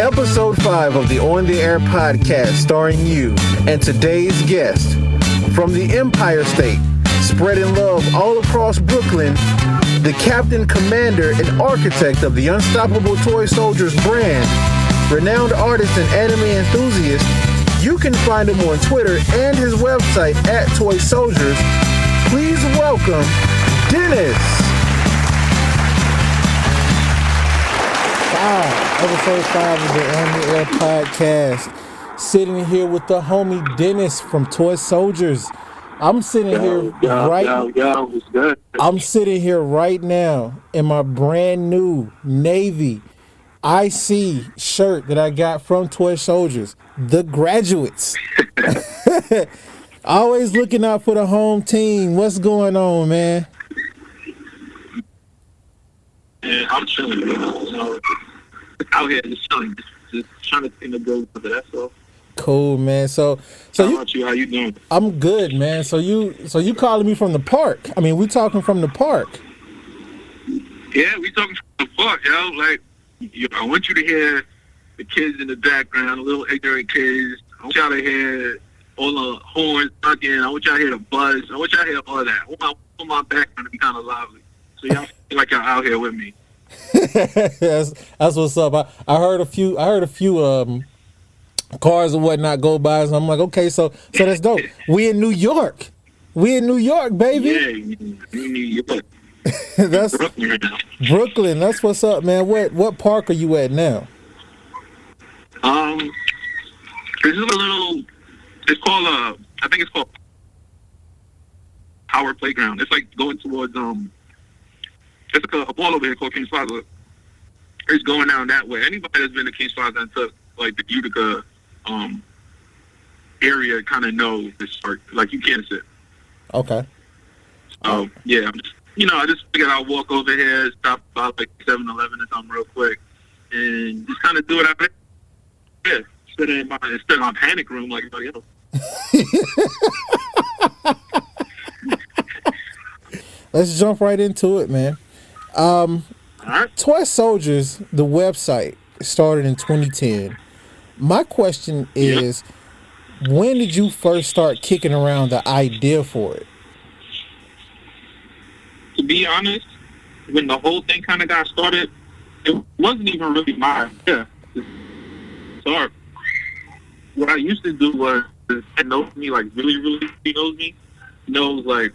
Episode 5 of the On the Air podcast starring you and today's guest. From the Empire State, spreading love all across Brooklyn, the captain, commander, and architect of the Unstoppable Toy Soldiers brand, renowned artist and anime enthusiast, you can find him on Twitter and his website at Toy Soldiers. Please welcome Dennis. Episode 5 of the On the Air podcast. Sitting here with the homie Dennis from Toy Soldiers. I'm sitting here what's good? I'm sitting here right now in my brand new Navy IC shirt that I got from Toy Soldiers, the graduates. Always looking out for the home team. What's going on, man? Yeah, I'm chilling, out here just chilling, just trying to think of good with it. That's all. Cool, man. So how about you? How you doing? I'm good, man. So you calling me from the park? I mean, we talking from the park. Yeah, we talking from the park, yo. Like, I want you to hear the kids in the background, the little ignorant kids. I want y'all to hear all the horns knocking. I want y'all to hear the buzz. I want y'all to hear all that. I want my background to be kind of lively, so y'all feel like y'all out here with me. that's what's up. I heard a few cars and whatnot go by, so I'm like, okay, so that's dope. We in New York, baby. Yeah, in New York. That's Brooklyn right now. Brooklyn. That's what's up, man. What park are you at now? This is a little. It's called I think it's called Power Playground. It's like going towards It's like a ball over here called Kings Plaza. It's going down that way. Anybody that's been to Kings Plaza and took like the Utica area kind of knows this park. Like, you can't sit. Okay. Yeah, I just figured I'll walk over here, stop by like 7-Eleven or something real quick, and just kind of do it out there. Yeah, instead of my panic room like everybody else. Let's jump right into it, man. All right. Toy Soldiers, the website, started in 2010. My question is, when did you first start kicking around the idea for it? To be honest, when the whole thing kind of got started, it wasn't even really my idea to start. What I used to do was, and knows me, like really, really knows, like,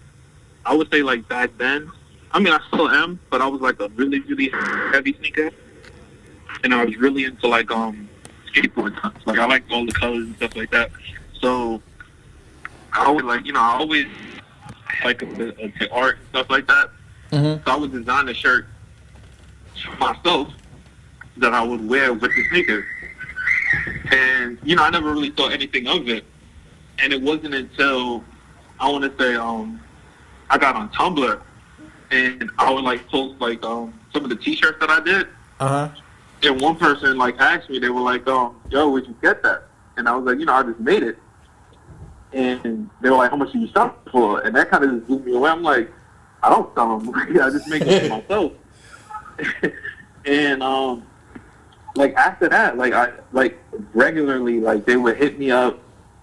I would say, like, back then, I mean, I still am, but I was like a really, really heavy sneaker, and I was really into like skateboard stuff. Like, I like all the colors and stuff like that. So I always like the art and stuff like that. Mm-hmm. So I would design a shirt myself that I would wear with the sneakers, and I never really thought anything of it. And it wasn't until I want to say I got on Tumblr. And I would like post like some of the T-shirts that I did. And one person like asked me, they were like, "Yo, where'd you get that?" And I was like, I just made it. And they were like, "How much did you sell it for?" And that kind of just blew me away. I'm like, I don't sell them. I just make them for myself. And like after that, like I like regularly, like they would hit me up,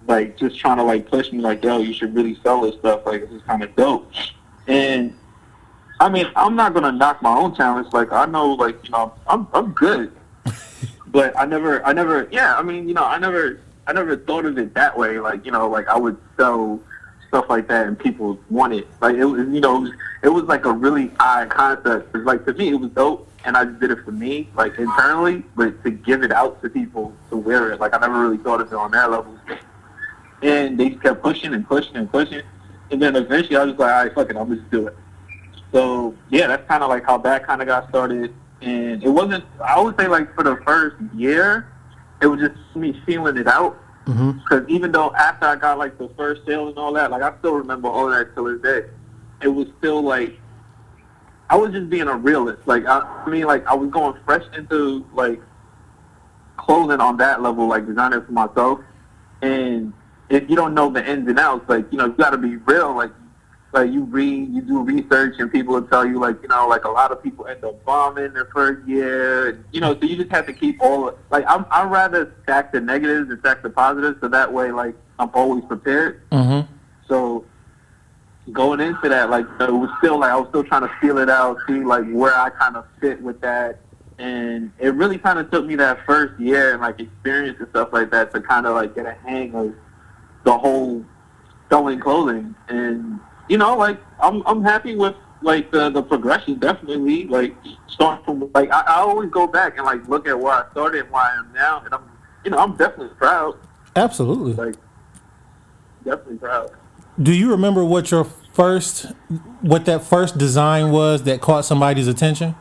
like just trying to like push me, like, "Yo, you should really sell this stuff. Like, this is kind of dope." And I mean, I'm not gonna knock my own talents. Like, I know, like, I'm good, but I never, yeah. I mean, I never thought of it that way. Like, like I would sell stuff like that and people want it. Like, it was, it was like a really odd concept. It's like, to me, it was dope, and I just did it for me, like internally, but to give it out to people to wear it, like I never really thought of it on that level. And they just kept pushing and pushing and pushing, and then eventually I was like, all right, fuck it, I'll just do it. So, yeah, that's kind of like how that kind of got started. And it wasn't, I would say, like, for the first year, it was just me feeling it out. Because even though after I got, like, the first sale and all that, like, I still remember all that till this day. It was still, like, I was just being a realist. Like, I mean, like, I was going fresh into, like, clothing on that level, like, designing for myself. And if you don't know the ins and outs, like, you got to be real. Like, like you read, you do research, and people will tell you like, you know, like a lot of people end up bombing their first year, you know, so you just have to keep like I'd rather stack the negatives and stack the positives, so that way like I'm always prepared. So going into that, like it was still like I was still trying to feel it out, see like where I kind of fit with that, and it really kind of took me that first year and like experience and stuff like that to kind of like get a hang of the whole selling clothing. And you know, like I'm happy with like the progression, definitely. Like starting from like I always go back and like look at where I started and where I am now, and I'm definitely proud. Absolutely, like definitely proud. Do you remember what that first design was that caught somebody's attention?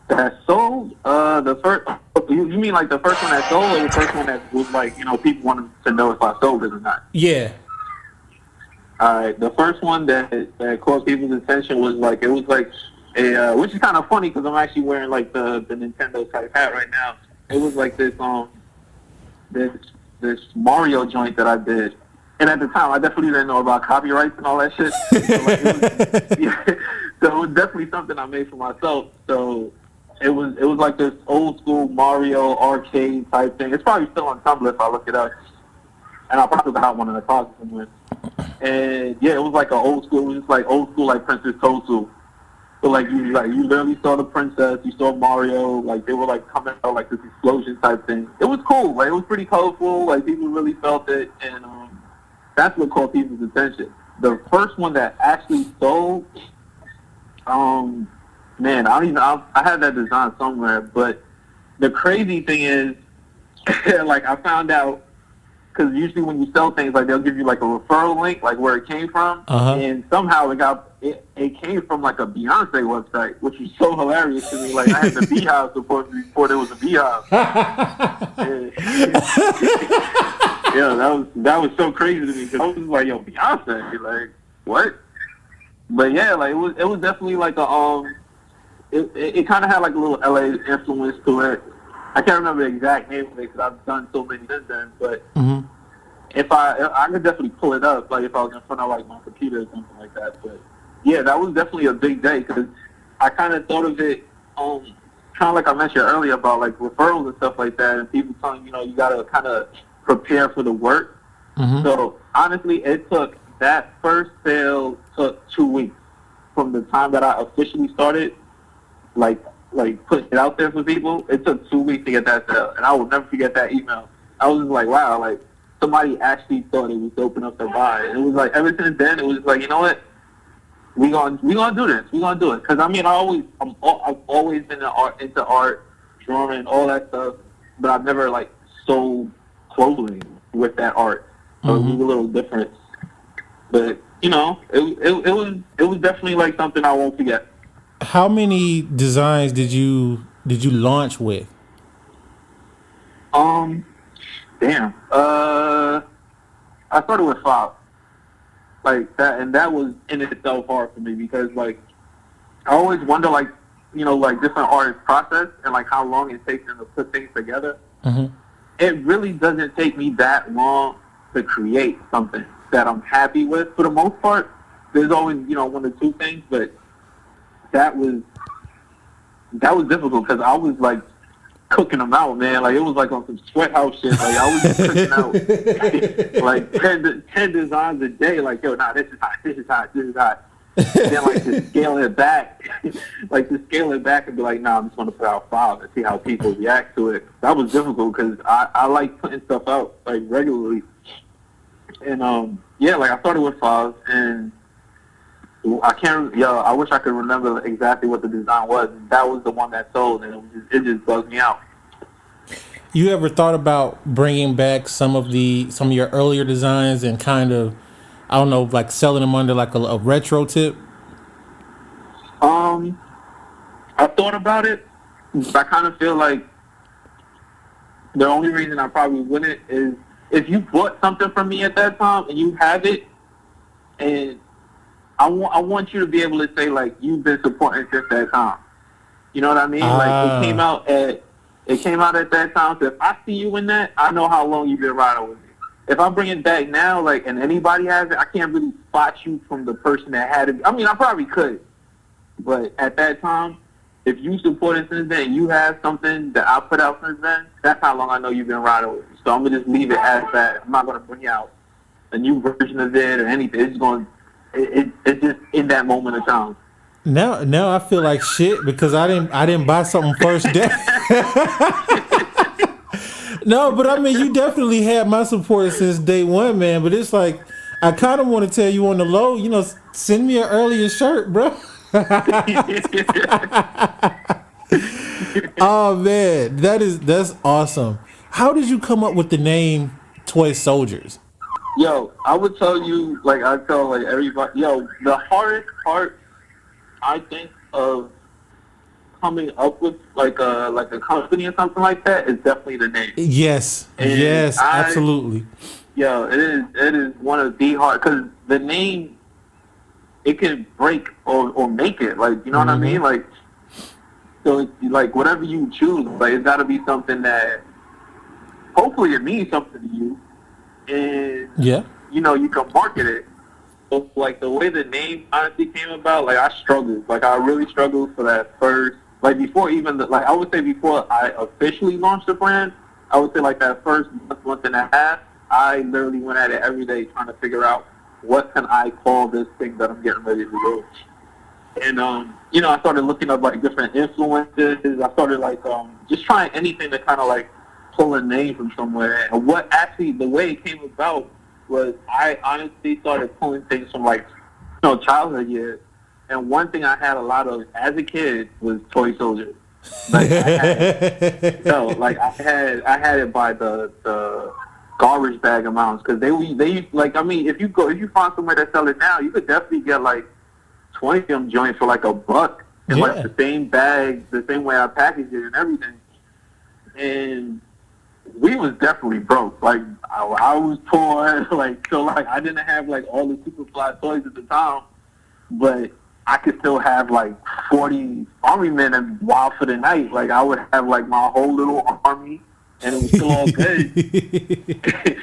That sold the first. You mean like the first one that sold, or the first one that was like, you know, people wanted to know if I sold it or not? Yeah. All right, the first one that caught people's attention was like a which is kind of funny because I'm actually wearing like the Nintendo type hat right now. It was like this Mario joint that I did, and at the time I definitely didn't know about copyrights and all that shit. So it was definitely something I made for myself. So it was like this old school Mario arcade type thing. It's probably still on Tumblr if I look it up, and I'll probably have one in the closet somewhere. And yeah, it was like an old school. It was just like old school, like Princess Toadstool. So like you literally saw the princess, you saw Mario, like they were like coming out like this explosion type thing. It was cool, like it was pretty colorful, like people really felt it, and that's what caught people's attention. The first one that actually sold, man, I had that design somewhere, but the crazy thing is, like I found out, because usually when you sell things, like they'll give you like a referral link, like where it came from, and somehow it came from like a Beyonce website, which was so hilarious to me. Like I had the Beehive support me before there was a Beehive. Yeah, that was so crazy to me because I was just like, yo, Beyonce, like what? But yeah, like it was definitely like it kind of had like a little LA influence to it. I can't remember the exact name of it because I've done so many since then, but if I could definitely pull it up, like if I was in front of like my computer or something like that. But yeah, that was definitely a big day because I kind of thought of it, kind of like I mentioned earlier about like referrals and stuff like that, and people telling you gotta kind of prepare for the work. So honestly, that first sale took 2 weeks from the time that I officially started, like putting it out there for people. It took 2 weeks to get that sale, and I will never forget that email. I was just like, wow, like somebody actually thought it was dope enough to buy. And it was like ever since then, it was like, you know what, we gonna do this. We gonna do it. Because I mean, I've always been into art, drawing, all that stuff, but I've never like sold clothing with that art. So it was a little different. But you know, it was definitely like something I won't forget. How many designs did you launch with? Damn. I started with 5. Like that, and that was in itself hard for me because like I always wonder like like different artists' process and like how long it takes them to put things together. It really doesn't take me that long to create something that I'm happy with. For the most part, there's always 1 or 2 things, but that was difficult because I was like cooking them out, man. Like it was like on some sweat house shit. Like I was just cooking out like 10 designs a day. Like, yo, nah, this is hot, this is hot, this is hot. And then like to scale it back, and be like, nah, I'm just gonna put out 5 and see how people react to it. That was difficult because I like putting stuff out like regularly. And yeah, like I started with 5, and I wish I could remember exactly what the design was. That was the one that sold, and it just bugged me out. You ever thought about bringing back some of your earlier designs and kind of, I don't know, like selling them under like a retro tip? I thought about it, but I kind of feel like the only reason I probably wouldn't is if you bought something from me at that time and you have it, and I want you to be able to say like you've been supporting since that time. You know what I mean? Like it came out at that time. So if I see you in that, I know how long you've been riding with me. if I bring it back now, like, and anybody has it, I can't really spot you from the person that had it. I mean, I probably could, but at that time, if you supported since then, and you have something that I put out since then, that's how long I know you've been riding with me. So I'm gonna just leave it as that. I'm not gonna bring out a new version of it or anything. It's going, it's just in that moment of time. Now I feel like shit because I didn't buy something first day. No, but I mean, you definitely had my support since day one, man. But it's like, I kind of want to tell you on the low, you know, send me an earlier shirt, bro. Oh man, that's awesome. How did you come up with the name Toy Soldiers? Yo, I would tell you, like I tell like everybody, yo, the hardest part I think of coming up with like a company or something like that is definitely the name. Yes, And yes, absolutely. Yo, it is one of the hard, because the name, it can break or make it, like, you know what I mean, like, so it's like whatever you choose, like, it's got to be something that hopefully it means something to you, and Yeah. you know, you can market it. So, like, the way the name honestly came about, like, I struggled. Like, I really struggled for that first, like, before even, I would say before I officially launched the brand, I would say, like, that first month and a half, I literally went at it every day trying to figure out what can I call this thing that I'm getting ready to do. And, you know, I started looking up, like, different influences. I started, like, just trying anything to kind of, like, pull a name from somewhere. And what actually, the way it came about was I honestly started pulling things from, like, you know, childhood years. And one thing I had a lot of as a kid was Toy Soldiers. Like, I had it by the garbage bag amounts, because they used, like, I mean, if you find somewhere that sell it now, you could definitely get like 20 of them joints for like $1 in like the same bag, the same way I packaged it and everything. And we was definitely broke. Like, I was poor, like, so, like, I didn't have like all the super fly toys at the time, but I could still have like 40 army men and wild for the night. Like, I would have like my whole little army, and it was still all good.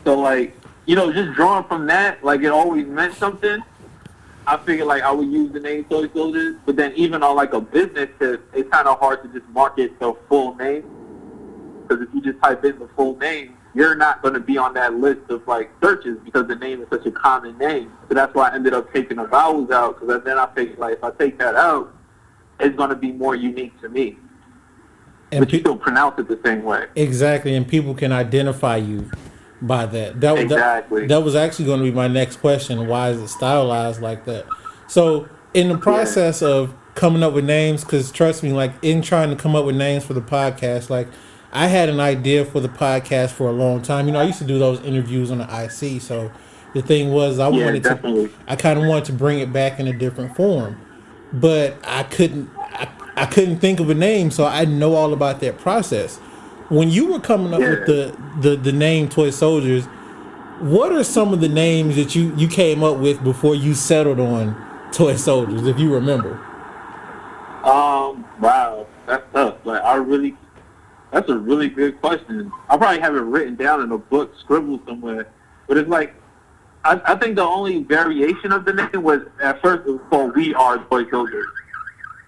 So, like, you know, just drawing from that, like, it always meant something. I figured, like, I would use the name Toy Soldiers, but then even on, like, a business tip, it's kind of hard to just market the full name, because if you just type in the full name, you're not going to be on that list of, like, searches, because the name is such a common name. So that's why I ended up taking the vowels out, because then I figured, like, if I take that out, it's going to be more unique to me. And but you still pronounce it the same way. Exactly, and people can identify you by that. Exactly. That was actually going to be my next question. Why is it stylized like that? So in the process of coming up with names, because trust me, like, in trying to come up with names for the podcast, like, I had an idea for the podcast for a long time. You know, I used to do those interviews on the IC. So the thing was, I kind of wanted to bring it back in a different form, but I couldn't think of a name, so I know all about that process. When you were coming up with the name Toy Soldiers, what are some of the names that you came up with before you settled on Toy Soldiers, if you remember? Wow, that's tough. Like, that's a really good question. I probably have it written down in a book, scribbled somewhere. But it's like, I think the only variation of the name was, at first it was called We Are Toy Soldiers.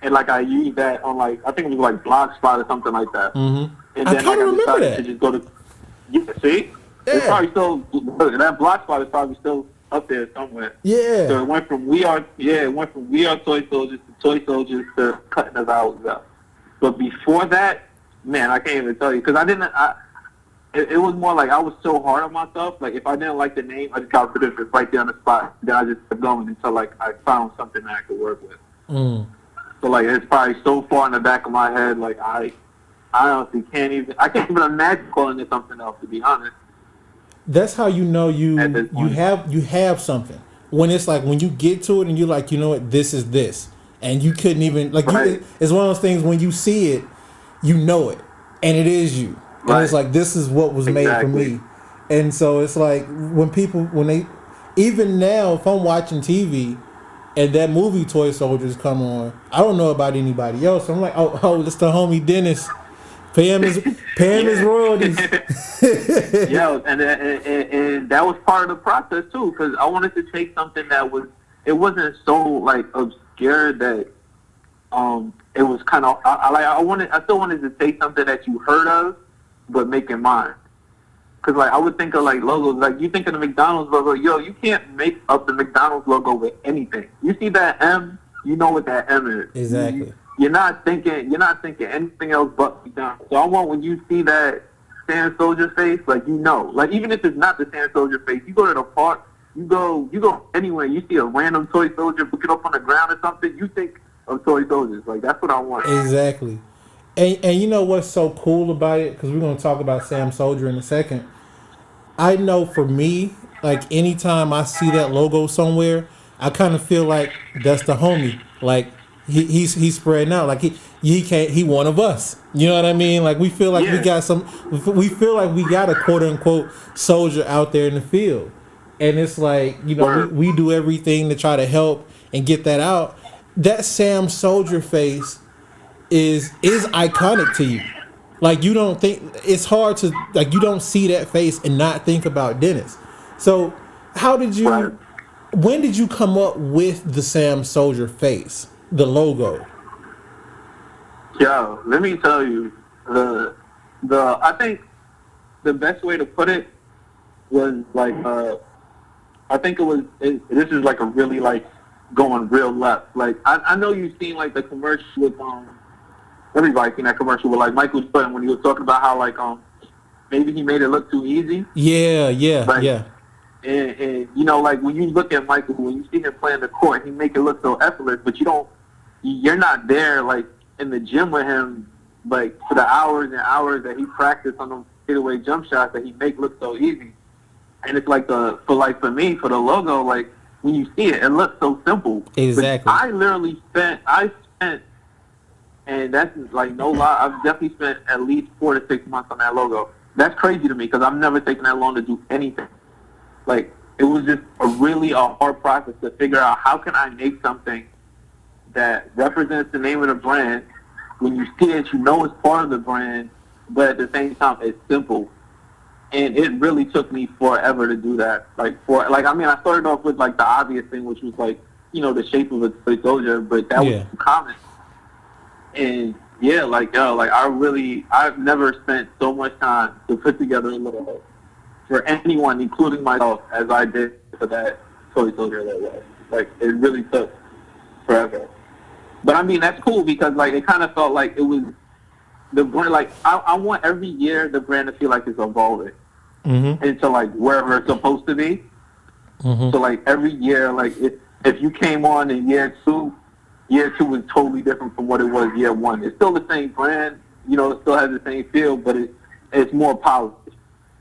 And, like, I used that on, like, I think it was like Blogspot or something like that. Mm-hmm. And then, I remember that. To just go to, see? Yeah. It's probably still, that Blogspot is probably still up there somewhere. Yeah. So it went from We Are Toy Soldiers to Toy Soldiers to cutting the vowels out. But before that, man, I can't even tell you, because it was more like I was so hard on myself. Like, if I didn't like the name, I just got rid of it right there on the spot. Then I just kept going until, like, I found something that I could work with. So, like, it's probably so far in the back of my head, like, I honestly can't even imagine calling it something else, to be honest. That's how you know you have something. When it's like, when you get to it and you're like, you know what, this is this. And you couldn't even, like, it's one of those things, when you see it, you know it. And it is you. And it's like, this is what was made for me. And so it's like, even now, if I'm watching TV and that movie Toy Soldiers come on, I don't know about anybody else. I'm like, oh, it's the homie Dennis Pay him his royalties. Yeah, and that was part of the process too, because I wanted to take something that wasn't so like obscure that it was kind of I still wanted to take something that you heard of, but make it mine. Cause like I would think of like logos, like you think of the McDonald's logo, you can't make up the McDonald's logo with anything. You see that M, you know what that M is. Exactly. You're not thinking anything else but McDonald's. So I want when you see that Sand Soldier face, like like even if it's not the Sand Soldier face, you go to the park, you go anywhere, you see a random toy soldier looking up on the ground or something, you think of toy soldiers. Like that's what I want. Exactly. And you know what's so cool about it? Because we're going to talk about Sam Soldier in a second. I know for me, like anytime I see that logo somewhere, I kind of feel like that's the homie. Like he's spreading out. Like he one of us. You know what I mean? Like we feel like we feel like we got a quote unquote soldier out there in the field. And it's like, we do everything to try to help and get that out. That Sam Soldier face is iconic to you. Like you don't think it's hard to like you don't see that face and not think about Dennis. So when did you come up with the Sam Soldier face, the logo? Yo, let me tell you, I think the best way to put it was like I think this is like a really like going real left. Like I know you've seen like the commercial with everybody seen that commercial with like Michael Jordan when he was talking about how like maybe he made it look too easy. Yeah. And like when you look at Michael, when you see him playing the court, he make it look so effortless, but you're not there like in the gym with him like for the hours and hours that he practiced on those fadeaway jump shots that he make look so easy. And it's like for me for the logo, like when you see it, it looks so simple. Exactly. But I literally spent, and that's like no lie, I've definitely spent at least 4 to 6 months on that logo. That's crazy to me because I've never taken that long to do anything. Like it was just a hard process to figure out how can I make something that represents the name of the brand. When you see it, you know it's part of the brand, but at the same time, it's simple. And it really took me forever to do that. I started off with like the obvious thing, which was like, the shape of a toy soldier, but that was common. And yeah, I've never spent so much time to put together a logo for anyone, including myself, as I did for that toy soldier logo. Like it really took forever. But I mean, that's cool because like it kind of felt like it was the brand. Like I want every year the brand to feel like it's evolving into like wherever it's supposed to be. So like every year, like if you came on in year two was totally different from what it was year one. It's still the same brand, it still has the same feel, but it's more polished.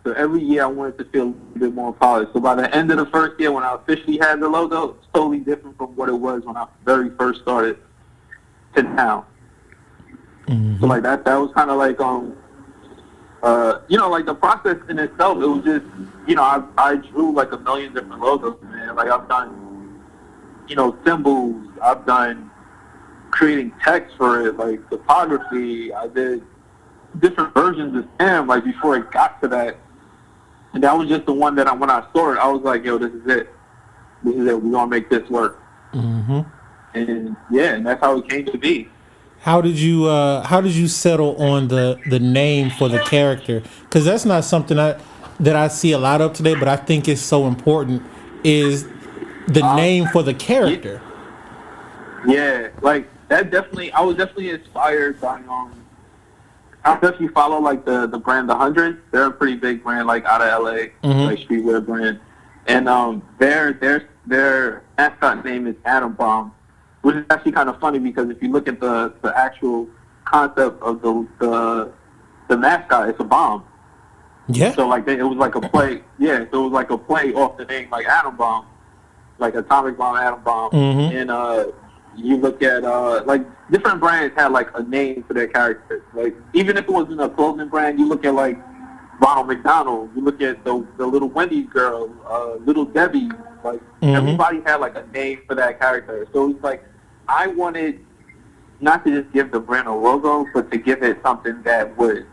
So every year I want it to feel a little bit more polished. So by the end of the first year when I officially had the logo, it's totally different from what it was when I very first started to now. So like that was kind of like like the process in itself, it was just I drew like a million different logos, man. Like I've done symbols, I've done creating text for it, like typography, I did different versions of Sam like before it got to that. And that was just the one that when I saw it, I was like, yo, this is it, we're gonna make this work. And yeah, and that's how it came to be. How did you settle on the name for the character? Because that's not something that I see a lot of today, but I think it's so important is the name for the character. Yeah, like that definitely. I was definitely inspired by I don't know if you follow like the brand The 100. They're a pretty big brand, like out of LA, like streetwear brand, and their mascot name is Atom Bomb. Which is actually kind of funny because if you look at the actual concept of the mascot, it's a bomb. Yeah. So like it was like a play. Yeah. So it was like a play off the name like Atom Bomb, like atomic bomb, atom bomb. And you look at like different brands had like a name for their characters. Like even if it wasn't a clothing brand, you look at like Ronald McDonald. You look at the little Wendy's girl, Little Debbie. Like everybody had like a name for that character. So it's like I wanted not to just give the brand a logo, but to give it something that would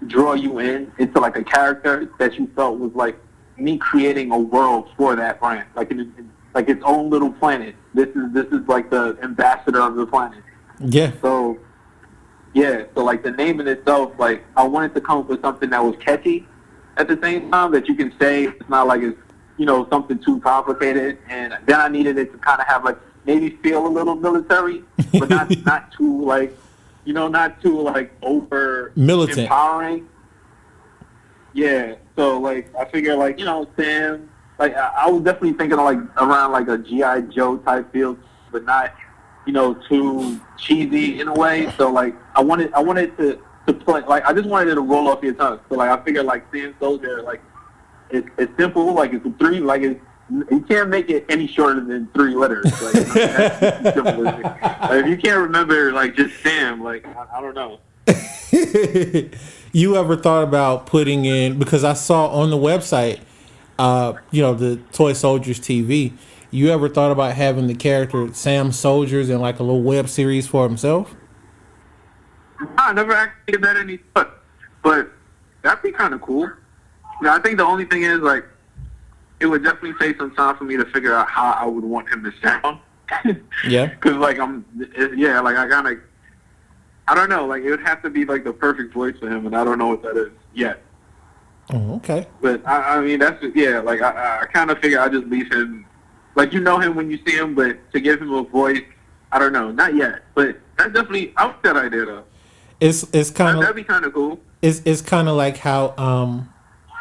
draw you into like a character that you felt was like me creating a world for that brand, like like its own little planet. This is like the ambassador of the planet. Yeah. So like the name in itself, like I wanted to come up with something that was catchy at the same time that you can say it's not like it's something too complicated. And then I needed it to kind of have like maybe feel a little military, but not too like not too like over militant, empowering. Yeah. So like I figure like Sam, like I was definitely thinking of like around like a G.I. Joe type feel, but not too cheesy in a way. So like I wanted to play, like I just wanted it to roll off your tongue. So like I figured like Sam Soldier, like it's simple, like it's a three, like you can't make it any shorter than 3 letters. Like that's simple. Like, if you can't remember like just Sam, like I don't know. You ever thought about putting in, because I saw on the website, the Toy Soldiers TV, you ever thought about having the character Sam Soldiers in like a little web series for himself? I never actually gave that any thought, but that'd be kind of cool. I think the only thing is like it would definitely take some time for me to figure out how I would want him to sound. Yeah. Because like I don't know, like it would have to be like the perfect voice for him, and I don't know what that is yet. Oh, okay. But I mean that's like I kind of figure I just leave him, like him when you see him, but to give him a voice, I don't know, not yet. But that's definitely out that idea though. It's kind of that'd be kind of cool. It's kind of like how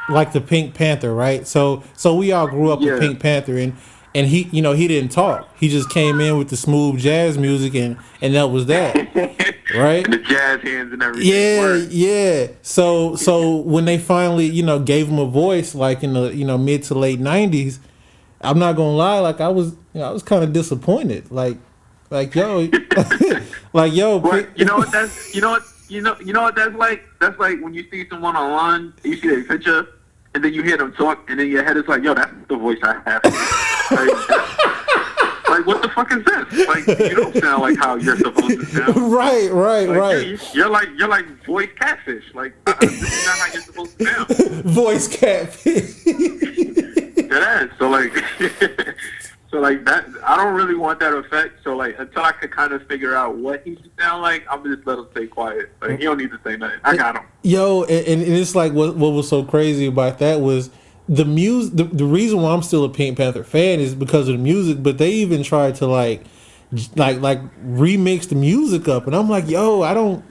like the Pink Panther, right? So we all grew up with Pink Panther, and he he didn't talk. He just came in with the smooth jazz music, and that was that, right? And the jazz hands and everything. Yeah. So when they finally gave him a voice, like in the mid to late 90s, I'm not gonna lie, like I was kind of disappointed, like yo, like yo. But you know what that's like? That's like when you see someone online, you see their picture, and then you hear them talk, and then your head is like, yo, that's the voice I have. Like what the fuck is this? Like you don't sound like how you're supposed to sound. Right. You're like voice catfish. Like this is not how you're supposed to sound. Voice catfish. That is. So like that, I don't really want that effect. So like until I could kind of figure out what he should sound like, I'm gonna just let him stay quiet. Like he don't need to say nothing. I got him. Yo, and it's like what was so crazy about that was the music. The reason why I'm still a Pink Panther fan is because of the music. But they even tried to like remix the music up, and I'm like, yo, I don't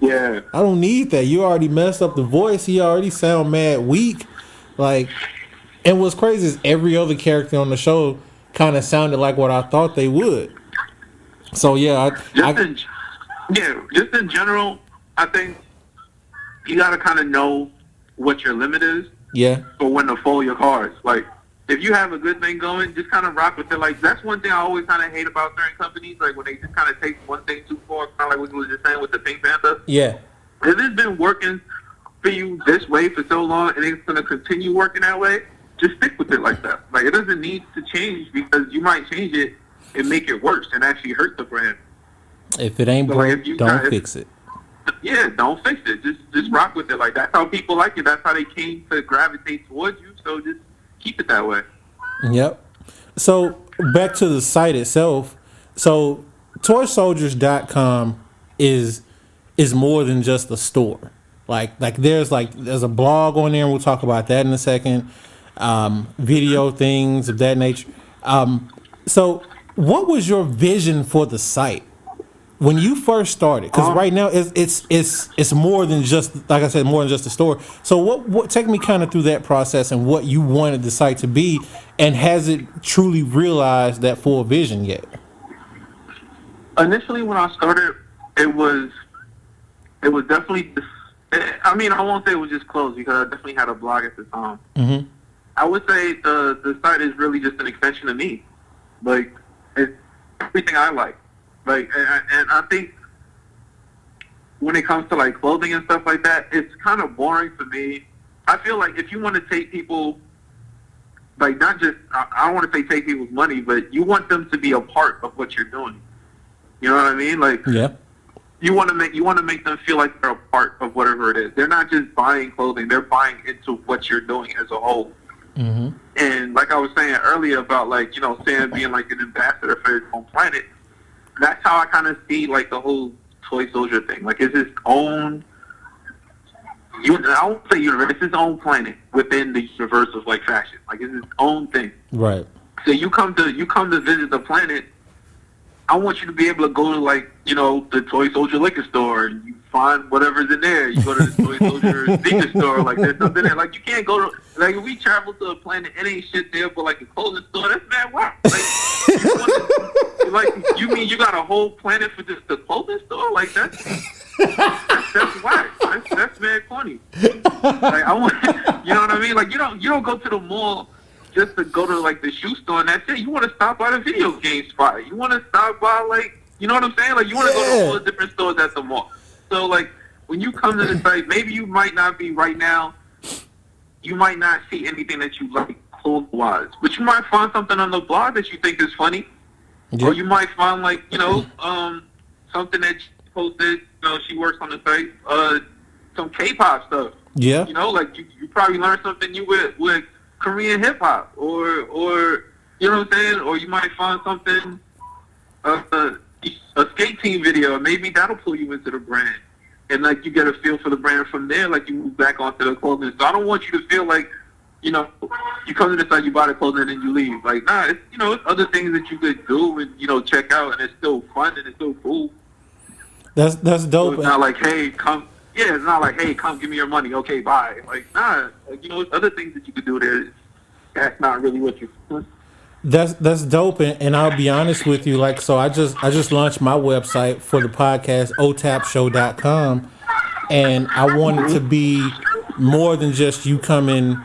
need that. You already messed up the voice. He already sound mad weak. Like, and what's crazy is every other character on the show kind of sounded like what I thought they would. So yeah, just in general, I think you gotta kind of know what your limit is. Yeah. For when to fold your cards. Like, if you have a good thing going, just kind of rock with it. Like, that's one thing I always kind of hate about certain companies. Like, when they just kind of take one thing too far, kind of like what we were just saying with the Pink Panther. Yeah. If it's been working for you this way for so long, and it's gonna continue working that way, just stick with it like that. Like, it doesn't need to change because you might change it and make it worse and actually hurt the brand. If it ain't broke, don't fix it. Yeah, don't fix it. Just rock with it. Like, that's how people like it. That's how they came to gravitate towards you. So just keep it that way. Yep. So back to the site itself. So toysoldiers.com is more than just a store. Like there's a blog on there, and we'll talk about that in a second. Video things of that nature. So what was your vision for the site when you first started? Because right now it's more than just, like I said, more than just a store. So what take me kind of through that process and what you wanted the site to be, and has it truly realized that full vision yet? Initially, when I started, it was definitely just, I mean, I won't say it was just closed because I definitely had a blog at the time. Mm-hmm. I would say the site is really just an extension of me. Like, it's everything I like. Like, and I think when it comes to like clothing and stuff like that, it's kind of boring for me. I feel like if you want to take people, like, not just, I don't want to say take people's money, but you want them to be a part of what you're doing. You know what I mean? Like, yeah. you want to make them feel like they're a part of whatever it is. They're not just buying clothing; they're buying into what you're doing as a whole. Mm-hmm. And like I was saying earlier about like Sam being like an ambassador for his own planet. That's how I kind of see like the whole Toy Soldier thing. Like it's his own. I won't say universe. It's his own planet within the universe of like fashion. Like it's his own thing. Right. So you come to visit the planet. I want you to be able to go to like the Toy Soldier liquor store and you find whatever's in there. You go to the Toy Soldier sneaker store, like there's something there. Like you can't go to like if we travel to a planet, it ain't shit there but like a clothing store. That's mad wild. Like you mean you got a whole planet for just the clothing store? Like that's whack. That's mad funny. Like I want, you know what I mean? Like you don't go to the mall just to go to like the shoe store and that's it. You want to stop by the video game spot. You want to stop by like, you know what I'm saying? Like you want to go to all the different stores at the mall. So like when you come to the site, maybe you might not be right now. You might not see anything that you like clothes-wise, but you might find something on the blog that you think is funny, or you might find like something that she posted. She works on the site. Some K-pop stuff. Yeah. Like you probably learned something new with Korean hip hop, or you know what I'm saying, or you might find something, a skate team video, maybe that'll pull you into the brand, and like you get a feel for the brand from there. Like you move back onto the clothing. So I don't want you to feel like, you come to the site, you buy the clothing, and you leave. Like nah, it's it's other things that you could do and check out, and it's still fun and it's still cool. That's dope. So it's not like hey come. Yeah, it's not like, hey, come give me your money. Okay, bye. Like, nah, it's other things that you could do there. That's not really what you're doing. That's dope, and I'll be honest with you. Like, so I just launched my website for the podcast, otapshow.com, and I want it to be more than just you coming,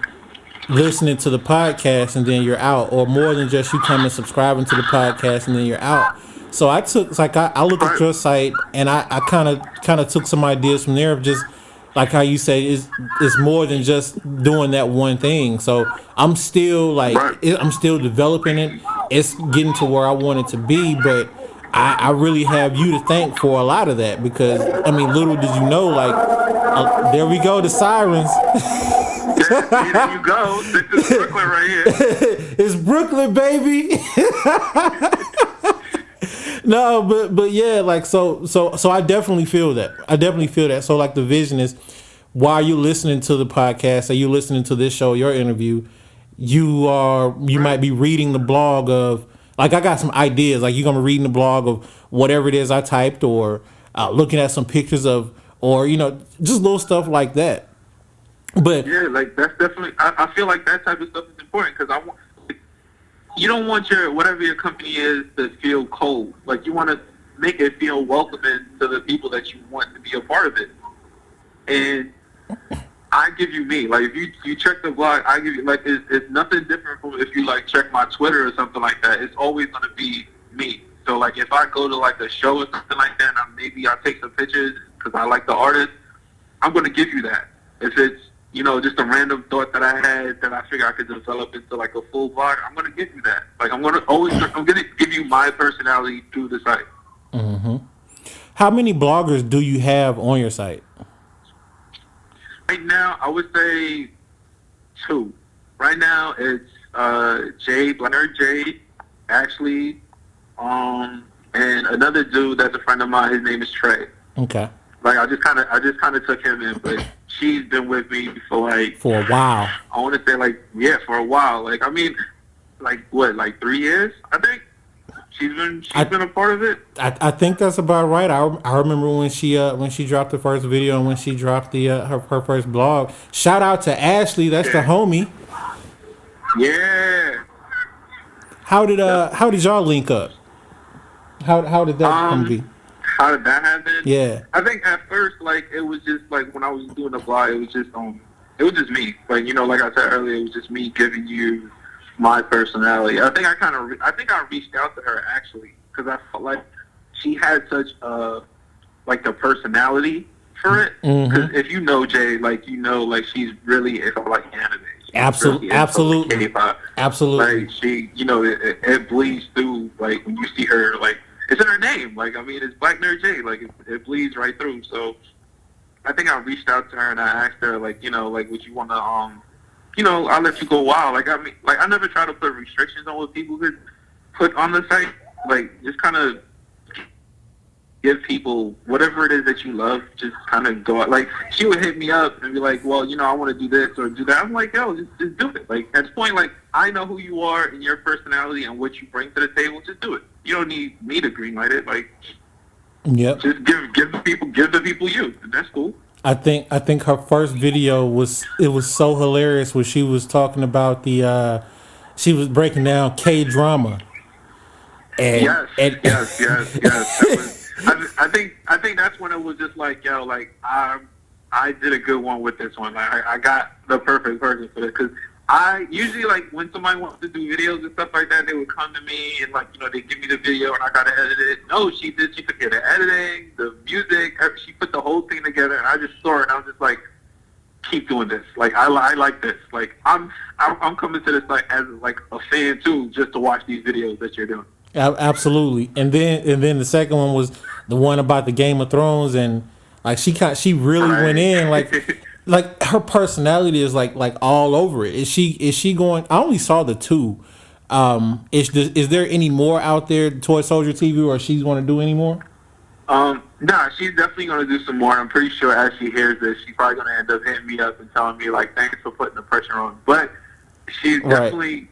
listening to the podcast, and then you're out, or more than just you coming, subscribing to the podcast, and then you're out. So I took I looked at your site and I kind of took some ideas from there of just like how you say it's more than just doing that one thing. So I'm still I'm still developing it. It's getting to where I want it to be, but I really have you to thank for a lot of that because I mean, little did you know, like there we go, the sirens. There you go. This is Brooklyn right here. It's Brooklyn, baby. No, but yeah, like so I definitely feel that. So like the vision is while you're listening to the podcast, or you listening to this show, your interview, you might be reading the blog of like I got some ideas. Like you're gonna be reading the blog of whatever it is I typed, or looking at some pictures of, or just little stuff like that. But yeah, like that's definitely. I feel like that type of stuff is important because you don't want whatever your company is to feel cold. Like you want to make it feel welcoming to the people that you want to be a part of it. And I give you me. Like if you check the blog, I give you like it's nothing different from if you like check my Twitter or something like that. It's always gonna be me. So like if I go to like a show or something like that, and maybe I take some pictures because I like the artist, I'm gonna give you that. If it's just a random thought that I had that I figure I could develop into like a full blog, I'm gonna give you that. Like I'm gonna give you my personality through the site. Mm-hmm. How many bloggers do you have on your site? Right now, I would say 2. Right now, it's Jade, Ashley, and another dude that's a friend of mine. His name is Trey. Okay. Like I just kind of took him in, but she's been with me for a while. I want to say for a while. Like I mean, like what, like 3 years? I think she's been a part of it. I think that's about right. I remember when she dropped the first video and when she dropped the her first blog. Shout out to Ashley. That's the homie. Yeah. How did y'all link up? How did that come to be? How did that happen? Yeah. I think at first, like, it was just, like, when I was doing the blog, it was just me. Like, like I said earlier, it was just me giving you my personality. I think I reached out to her, actually, because I felt like she had such, like, the personality for it. Because if you know Jay, like, like, she's really into, like, anime. Absolutely. Like, she, it bleeds through, like, when you see her, like, it's in her name. Like, I mean, it's Black Nerd J. Like, it bleeds right through. So I think I reached out to her and I asked her, like, like, would you want to, I'll let you go wild. Like, I mean, like, I never try to put restrictions on what people could put on the site. Like, just kind of give people whatever it is that you love, just kind of go out. Like, she would hit me up and be like, well, I want to do this or do that. I'm like, yo, just do it. Like, at this point, like, I know who you are and your personality and what you bring to the table. Just do it. You don't need me to green light it. Like, yep. Just give the people you. And that's cool. I think her first video was so hilarious when she was talking about she was breaking down K-drama. And, yes. That was, I think that's when it was just like, yo, like, I did a good one with this one. Like, I got the perfect person for this. Because I usually, like, when somebody wants to do videos and stuff like that, they would come to me and, like, they give me the video and I got to edit it. No, she did. She took care of the editing, the music. She put the whole thing together, and I just saw it and I was just like, keep doing this. Like, I like this. Like, I'm coming to this, like, as, like, a fan, too, just to watch these videos that you're doing. Absolutely. And then the second one was the one about the Game of Thrones, and like she really went in, like her personality is like all over it. Is she going? I only saw the two. Is there any more out there, Toy Soldier TV, or she's going to do any more? Nah, she's definitely going to do some more. I'm pretty sure as she hears this, she's probably going to end up hitting me up and telling me, like, thanks for putting the pressure on. But she's definitely...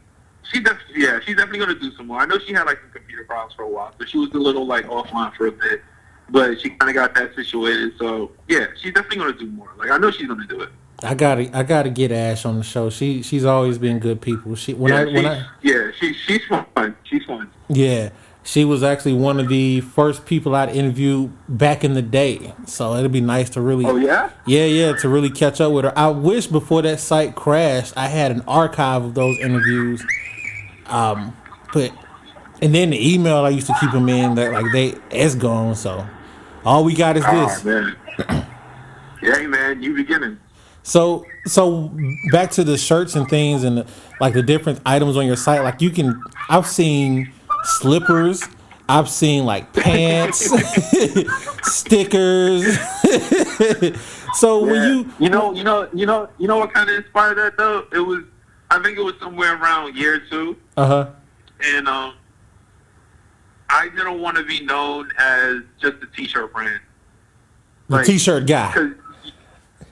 She's definitely going to do some more. I know she had, like, some computer problems for a while, so she was a little, like, offline for a bit. But she kind of got that situated, so, yeah, she's definitely going to do more. Like, I know she's going to do it. I gotta get Ash on the show. She's always been good people. She's fun. She's fun. Yeah, she was actually one of the first people I'd interviewed back in the day. So it'd be nice to really... Oh, yeah? Yeah, to really catch up with her. I wish before that site crashed, I had an archive of those interviews. But and then the email I used to keep them in, that it's gone. So all we got is this. Man. Yeah, man, you beginning. So back to the shirts and things and the different items on your site. Like I've seen slippers, I've seen like pants, stickers. So yeah. when you know what kind of inspired that though? I think it was somewhere around year 2. And I didn't want to be known as just a t-shirt brand. The t-shirt guy.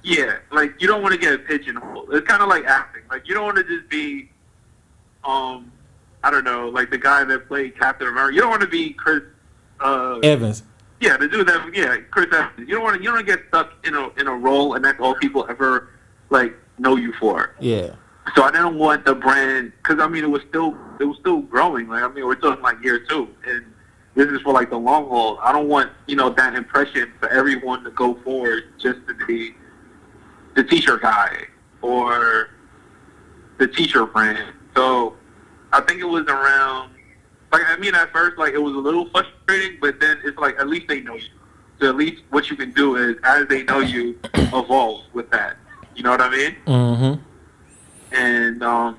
Yeah, like, you don't want to get pigeonholed. It's kind of like acting. Like, you don't want to just be, I don't know, like the guy that played Captain America. You don't want to be Chris Evans. Yeah, the dude Chris Evans. You don't want to get stuck in a role, and that's all people ever like know you for. Yeah. So I didn't want the brand, because I mean it was still growing. Like, I mean, we're talking like year 2, and this is for like the long haul. I don't want that impression for everyone to go forward just to be the t-shirt guy or the t-shirt brand. So I think it was around, like, I mean, at first, like, it was a little frustrating, but then it's like, at least they know you. So at least what you can do is, as they know you, evolve with that. You know what I mean? Mm-hmm. And I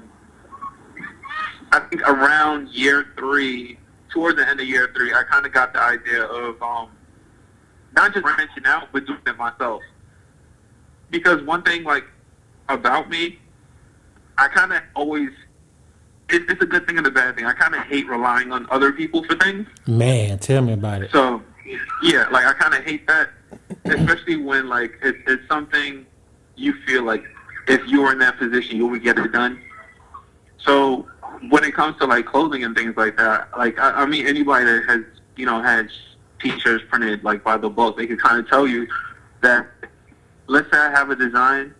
think around year 3, towards the end of year 3, I kind of got the idea of not just branching out, but doing it myself. Because one thing, like, about me, I kind of always, it's a good thing and a bad thing. I kind of hate relying on other people for things. Man, tell me about it. So, yeah, like, I kind of hate that, especially when, like, it's something you feel like if you were in that position, you would get it done. So when it comes to, like, clothing and things like that, like, I mean, anybody that has, had t-shirts printed, like, by the book, they can kind of tell you that, let's say I have a design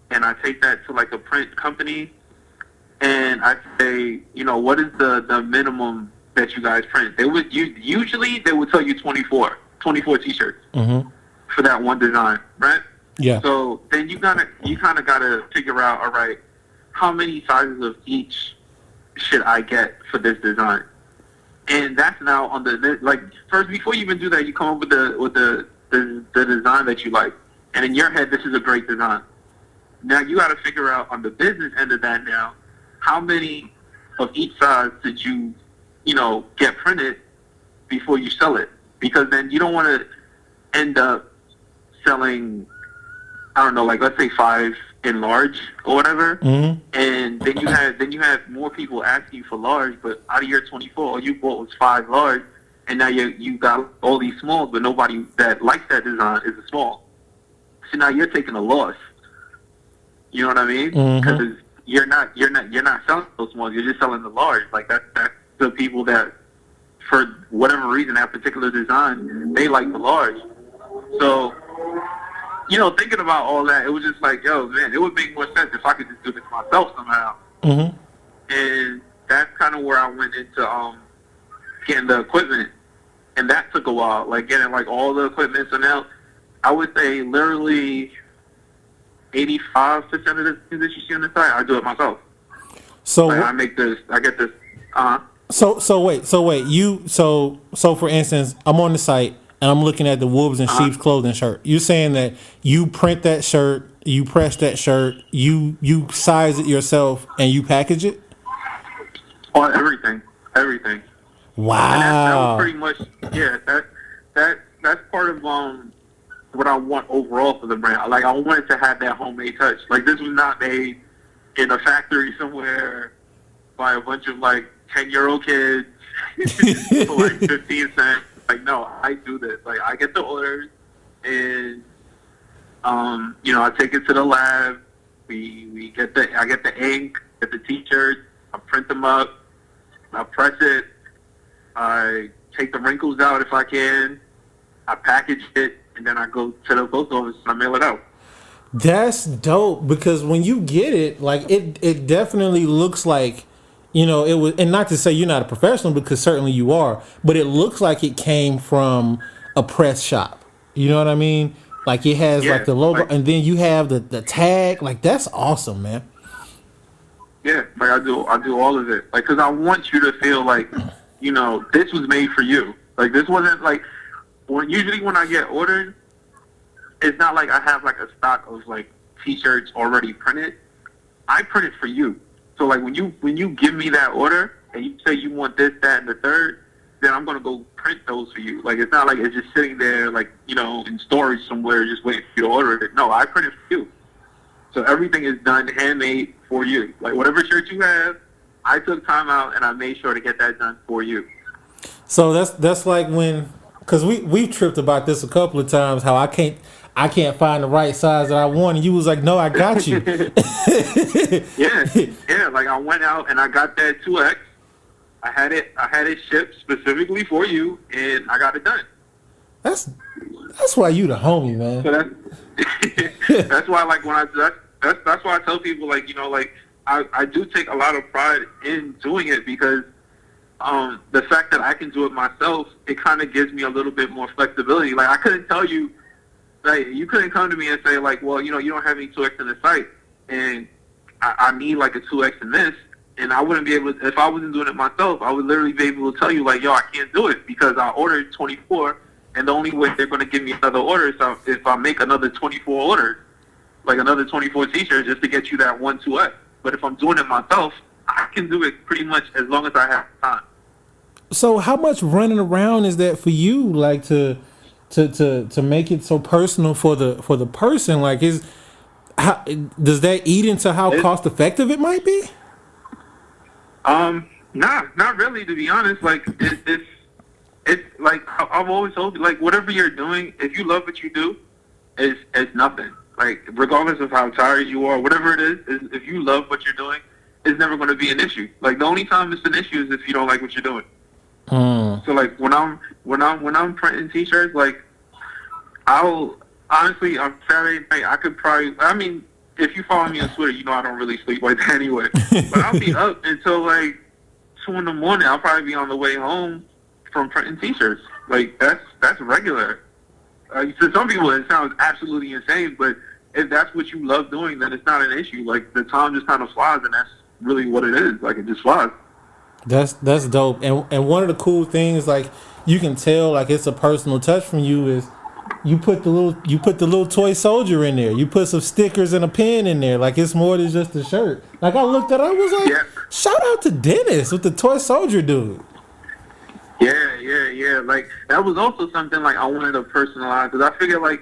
and I take that to, like, a print company and I say, what is the minimum that you guys print? Usually they would tell you 24 t-shirts for that one design, right? Yeah. So then you kind of gotta figure out, all right, how many sizes of each should I get for this design? And that's now on the, like, first, before you even do that, you come up with the design that you like. And in your head, this is a great design. Now you got to figure out on the business end of that now, how many of each size did you get printed, before you sell it, because then you don't want to end up selling, I don't know, like let's say 5 in large or whatever, and then you have more people asking you for large, but out of your 24, all you bought was 5 large, and now you got all these smalls, but nobody that likes that design is a small. So now you're taking a loss. You know what I mean? Because you're not selling those smalls. You're just selling the large. Like that's the people that, for whatever reason, that particular design, they like the large. So, you know, thinking about all that, it was just like, yo, man, it would make more sense if I could just do this myself somehow. And that's kind of where I went into getting the equipment, and that took a while, like getting like all the equipment. So now, I would say literally 85% of the things that you see on the site, I do it myself. So like, I get this. So wait. So for instance, I'm on the site and I'm looking at the Wolves and Sheep's clothing shirt. You're saying that you print that shirt, you press that shirt, you size it yourself, and you package it? On everything. Wow. And that was pretty much, yeah, that's part of what I want overall for the brand. Like, I wanted to have that homemade touch. Like, this was not made in a factory somewhere by a bunch of like 10-year-old kids for like 15 cents. Like, no, I do this. Like, I get the orders, and you know, I take it to the lab. I get the ink, get the t-shirts, I print them up, I press it, I take the wrinkles out if I can, I package it, and then I go to the post office and I mail it out. That's dope, because when you get it, like it definitely looks like, you know, it was, and not to say you're not a professional, because certainly you are, but it looks like it came from a press shop. You know what I mean? Like it has like the logo, and then you have the tag. Like, that's awesome, man. Yeah, like I do all of it. Like, because I want you to feel like, you know, this was made for you. Like, this wasn't like, usually when I get ordered, it's not like I have like a stock of like t-shirts already printed. I print it for you. So like when you give me that order and you say you want this, that, and the third, then I'm gonna go print those for you. Like, it's not like it's just sitting there like, you know, in storage somewhere just waiting for you to order it. No, I print it for you. So everything is done handmade for you. Like, whatever shirt you have, I took time out and I made sure to get that done for you. So that's like when, because we've tripped about this a couple of times, how I can't find the right size that I want, and you was like, no, I got you. yeah. Like, I went out and I got that 2X. I had it shipped specifically for you, and I got it done. That's why you the homie, man. So that's why, like, that's why I tell people, like, you know, like, I do take a lot of pride in doing it, because the fact that I can do it myself, it kind of gives me a little bit more flexibility. Like, I couldn't tell you, like, you couldn't come to me and say, like, well, you know, you don't have any 2X in the site, and I need like a 2X in this, and I wouldn't be able to, if I wasn't doing it myself, I would literally be able to tell you, like, yo, I can't do it because I ordered 24, and the only way they're going to give me another order is if I make another 24 orders, like another 24 t-shirts, just to get you that 1-2X. But if I'm doing it myself, I can do it pretty much as long as I have time. So how much running around is that for you, like, to make it so personal for the person? Like, does that eat into how cost effective it might be? Not really, to be honest. Like, it's like, I've always told you, like, whatever you're doing, if you love what you do, it's nothing. Like, regardless of how tired you are, whatever it is, if you love what you're doing, it's never going to be an issue. Like, the only time it's an issue is if you don't like what you're doing. So like when I'm printing t-shirts, like, I'll honestly, on Saturday night, I could probably, I mean, if you follow me on Twitter, you know I don't really sleep like that anyway. But I'll be up until like 2 in the morning. I'll probably be on the way home from printing t-shirts. Like, that's regular. To some people it sounds absolutely insane, but if that's what you love doing, then it's not an issue. Like, the time just kind of flies, and that's really what it is. Like, it just flies. That's dope. And one of the cool things, like, you can tell, like, it's a personal touch from you, is you put the little toy soldier in there. You put some stickers and a pin in there. Like, it's more than just a shirt. Like, I looked at it, I was like, shout out to Dennis with the toy soldier dude. Yeah. Like that was also something like I wanted to personalize because I figured like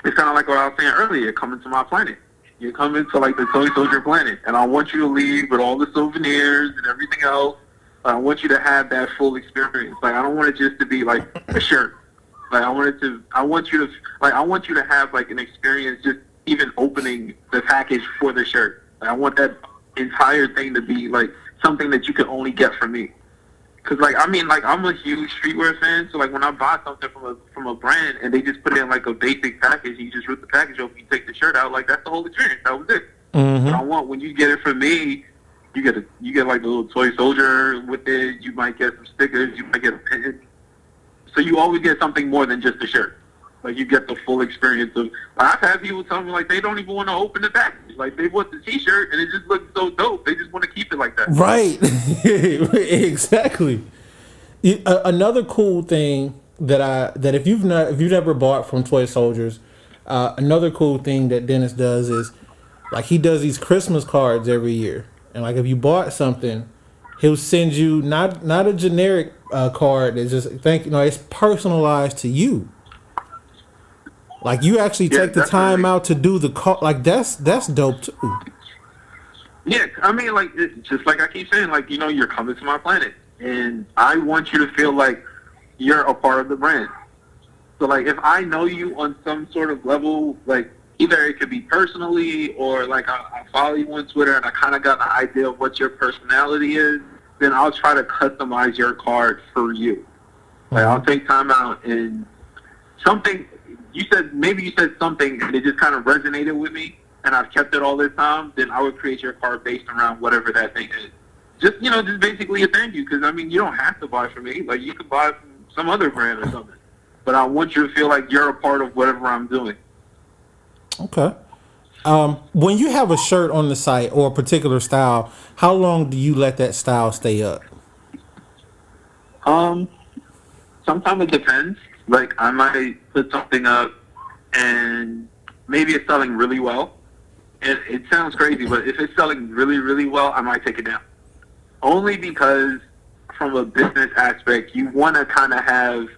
it's kind of like what I was saying earlier. Coming to my planet, you're coming to like the Toy Soldier planet, and I want you to leave with all the souvenirs and everything else. I want you to have that full experience. Like I don't want it just to be like a shirt. Like I want you to have like an experience just even opening the package for the shirt. Like, I want that entire thing to be like something that you can only get from me. Cause like I mean like I'm a huge streetwear fan, so like when I buy something from a brand and they just put it in like a basic package, you just rip the package open, you take the shirt out, like that's the whole experience. That was it. Mm-hmm. But I want when you get it from me, you get like the little toy soldier with it. You might get some stickers. You might get a pin. So you always get something more than just a shirt. Like you get the full experience of. I've had people tell me like they don't even want to open the package. Like they want the T-shirt and it just looks so dope. They just want to keep it like that. Right. Exactly. Another cool thing that if you've never bought from Toy Soldiers, another cool thing that Dennis does is like he does these Christmas cards every year, and like if you bought something, he'll send you not a generic card that's just it's personalized to you. Like you actually take the time out to do the card. Like that's dope too. Yeah, I mean, like just like I keep saying, like you're coming to my planet, and I want you to feel like you're a part of the brand. So like if I know you on some sort of level, like either it could be personally or like I follow you on Twitter and I kind of got an idea of what your personality is, then I'll try to customize your card for you. Like I'll take time out and something. You said something and it just kind of resonated with me and I've kept it all this time, then I would create your card based around whatever that thing is. Just basically a thank you, because I mean you don't have to buy from me. Like you could buy from some other brand or something. But I want you to feel like you're a part of whatever I'm doing. Okay. When you have a shirt on the site or a particular style, how long do you let that style stay up? Sometimes it depends. Like I might put something up and maybe it's selling really well. And it sounds crazy, but if it's selling really, really well, I might take it down. Only because from a business aspect, you want to kind of have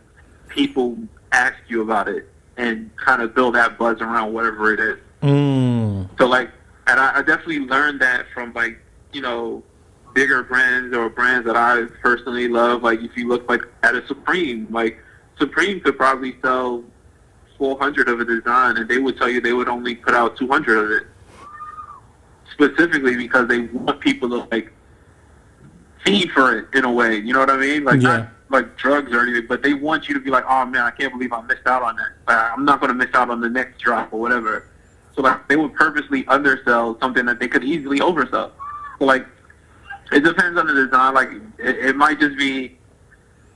people ask you about it and kind of build that buzz around whatever it is. So like, and I definitely learned that from like, bigger brands or brands that I personally love. Like if you look like at a Supreme, like Supreme could probably sell 400 of a design and they would tell you they would only put out 200 of it. Specifically because they want people to like feed for it in a way. You know what I mean? Like not like drugs or anything, but they want you to be like, oh man, I can't believe I missed out on that. I'm not going to miss out on the next drop or whatever. So like they would purposely undersell something that they could easily oversell. So like it depends on the design. Like it might just be,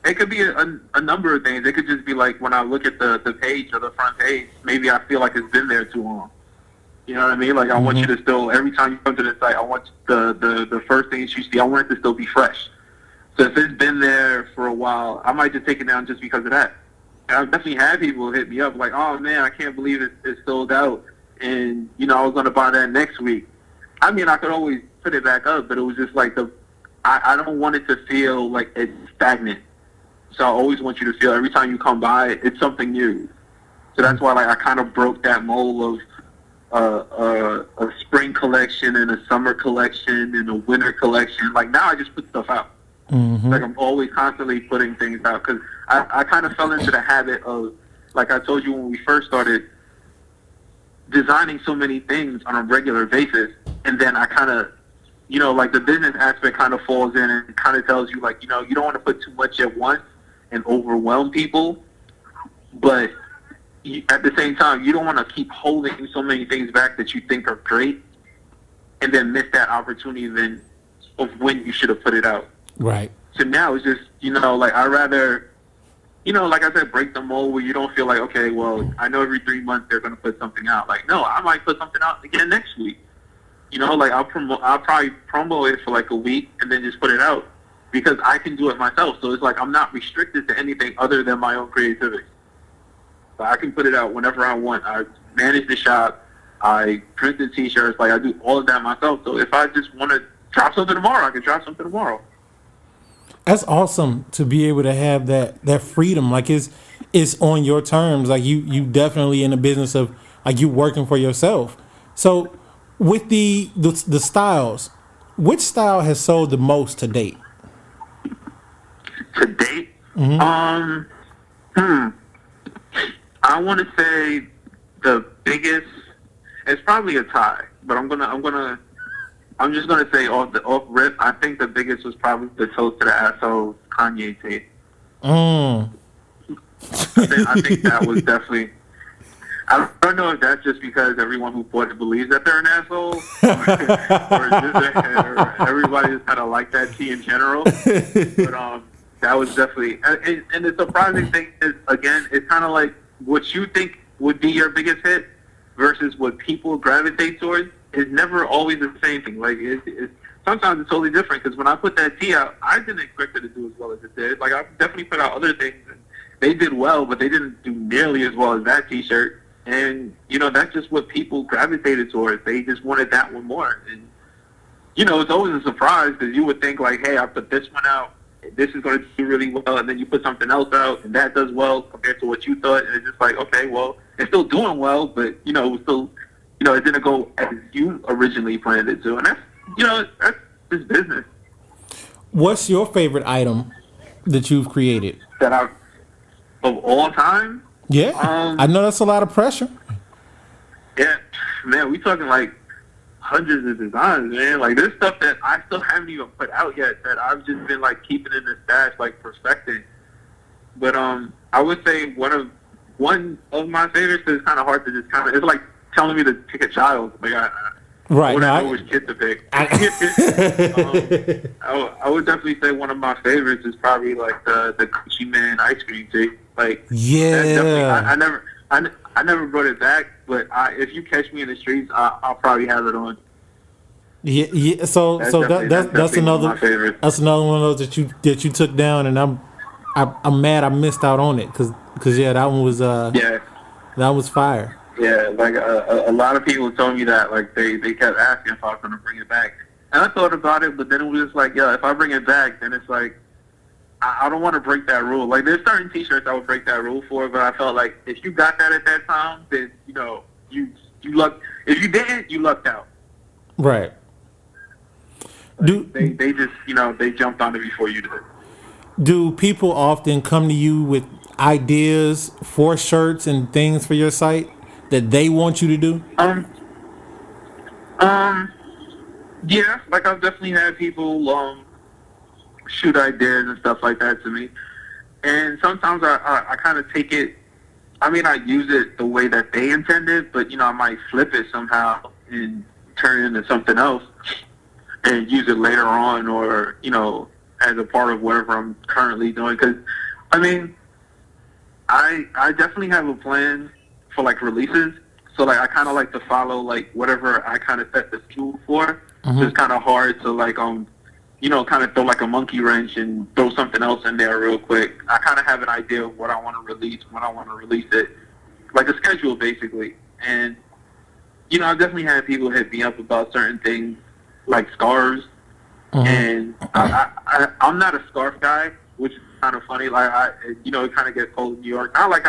it could be a number of things. It could just be like when I look at the page or the front page, maybe I feel like it's been there too long. You know what I mean? Like I want you to still, every time you come to the site, I want the first things you see, I want it to still be fresh. So if it's been there for a while, I might just take it down just because of that. And I've definitely had people hit me up like, oh man, I can't believe it's sold out. And, I was going to buy that next week. I mean, I could always put it back up, but it was just like I don't want it to feel like it's stagnant. So I always want you to feel every time you come by, it's something new. So that's why like I kind of broke that mold of a spring collection and a summer collection and a winter collection. Like now I just put stuff out. Like I'm always constantly putting things out because I kind of fell into the habit of, like I told you when we first started, designing so many things on a regular basis. And then I kind of, like the business aspect kind of falls in and kind of tells you like, you don't want to put too much at once and overwhelm people. But at the same time, you don't want to keep holding so many things back that you think are great and then miss that opportunity then of when you should have put it out. Right. So now it's just, like I'd rather, like I said, break the mold where you don't feel like, okay, well, I know every 3 months they're going to put something out. Like, no, I might put something out again next week. Like I'll probably promo it for like a week and then just put it out because I can do it myself. So it's like I'm not restricted to anything other than my own creativity. So I can put it out whenever I want. I manage the shop. I print the T-shirts. Like I do all of that myself. So if I just want to drop something tomorrow, I can drop something tomorrow. That's awesome to be able to have that freedom. Like it's on your terms. Like you definitely in the business of like you working for yourself. So with the styles, which style has sold the most to date? To date, I want to say the biggest. It's probably a tie, but I'm just gonna say off rip. I think the biggest was probably the Toast to the Asshole Kanye tape. I think that was definitely. I don't know if that's just because everyone who bought it believes that they're an asshole, or everybody just kind of like that tea in general. But that was definitely. And the surprising thing is, again, it's kind of like what you think would be your biggest hit versus what people gravitate towards is never always the same thing. Like sometimes it's totally different because when I put that tea out, I didn't expect it to do as well as it did. Like I definitely put out other things and they did well, but they didn't do nearly as well as that T-shirt. And that's just what people gravitated towards. They just wanted that one more. And it's always a surprise because you would think like, hey, I put this one out, this is going to do really well, and then you put something else out and that does well compared to what you thought, and it's just like, okay, well, it's still doing well, but it was still. It didn't go as you originally planned it to, and that's just business. What's your favorite item that you've created? That of all time? Yeah, I know that's a lot of pressure. Yeah, man, we talking like hundreds of designs, man. Like there's stuff that I still haven't even put out yet that I've just been like keeping in the stash, like perfecting. But I would say one of my favorites is kind of hard to just it's like telling me to pick a child. Like I wouldn't know which kid to pick. I would definitely say one of my favorites is probably like the Gucci Man ice cream tea. Like I never brought it back, but if you catch me in the streets, I'll probably have it on. Yeah. So that's another one of those that you took down, and I'm mad I missed out on it because that one was that was fire. Yeah, like a lot of people told me that, like they kept asking if I was going to bring it back, and I thought about it, but then it was just like, if I bring it back, then it's like I don't want to break that rule. Like there's certain T-shirts I would break that rule for, but I felt like if you got that at that time, then you lucked. If you didn't, you lucked out. Right. Like, they just they jumped on it before you did. Do people often come to you with ideas for shirts and things for your site that they want you to do? Yeah, like I've definitely had people shoot ideas and stuff like that to me, and sometimes I kind of take it. I mean, I use it the way that they intended, but I might flip it somehow and turn it into something else and use it later on, or as a part of whatever I'm currently doing. Because I mean, I definitely have a plan for like releases. So like I kind of like to follow like whatever I kind of set the schedule for. So it's kind of hard to like kind of throw like a monkey wrench and throw something else in there real quick. I kind of have an idea of what I want to release, when I want to release it, like a schedule basically. And I definitely had people hit me up about certain things like scarves. And I'm not a scarf guy, which is kind of funny. Like it kind of gets cold in New York. Not like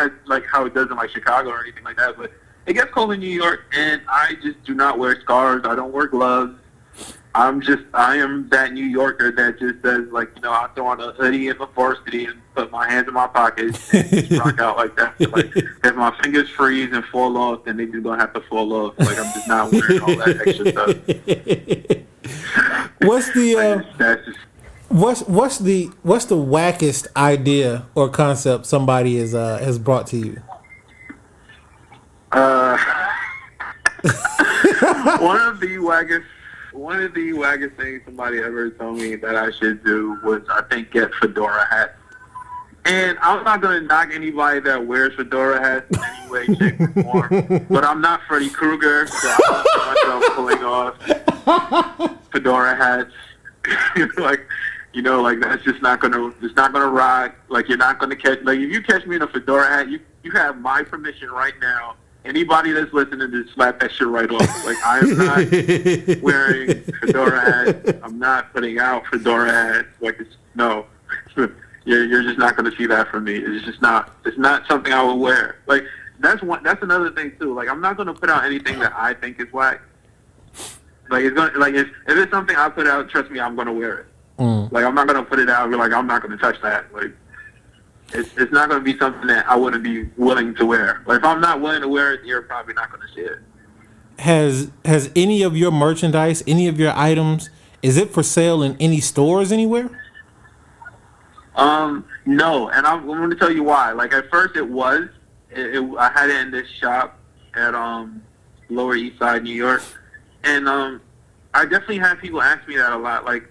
how it does in like Chicago or anything like that, but it gets cold in New York, and I just do not wear scarves. I don't wear gloves. I am that New Yorker that just says like I throw on a hoodie and a varsity and put my hands in my pockets and just rock out like that. Like if my fingers freeze and fall off, then they just gonna have to fall off. Like I'm just not wearing all that extra stuff. What's the wackest idea or concept somebody has brought to you? One of the wackest things somebody ever told me that I should do was, I think, get fedora hats. And I'm not going to knock anybody that wears fedora hats in any way, shape, or form. But I'm not Freddy Krueger, so I don't see myself pulling off fedora hats. Like that's just not gonna rock. Like you're not gonna catch. Like if you catch me in a fedora hat, you have my permission right now Anybody that's listening to slap that shit right off. Like, I am not wearing fedora hats. I'm not putting out fedora hats. Like, no. You're just not going to see that from me. It's not something I would wear. Like, that's another thing too. Like, I'm not going to put out anything that I think is whack. Like, if it's something I put out, trust me, I'm going to wear it. Like, I'm not going to put it out and be like, I'm not going to touch that. Like, it's not going to be something that I wouldn't be willing to wear. Like, if I'm not willing to wear it, you're probably not going to see it. Has any of your merchandise, any of your items, is it for sale in any stores anywhere? No, and I'm going to tell you why. Like, at first it was. I had it in this shop at Lower East Side, New York, and I definitely had people ask me that a lot. Like,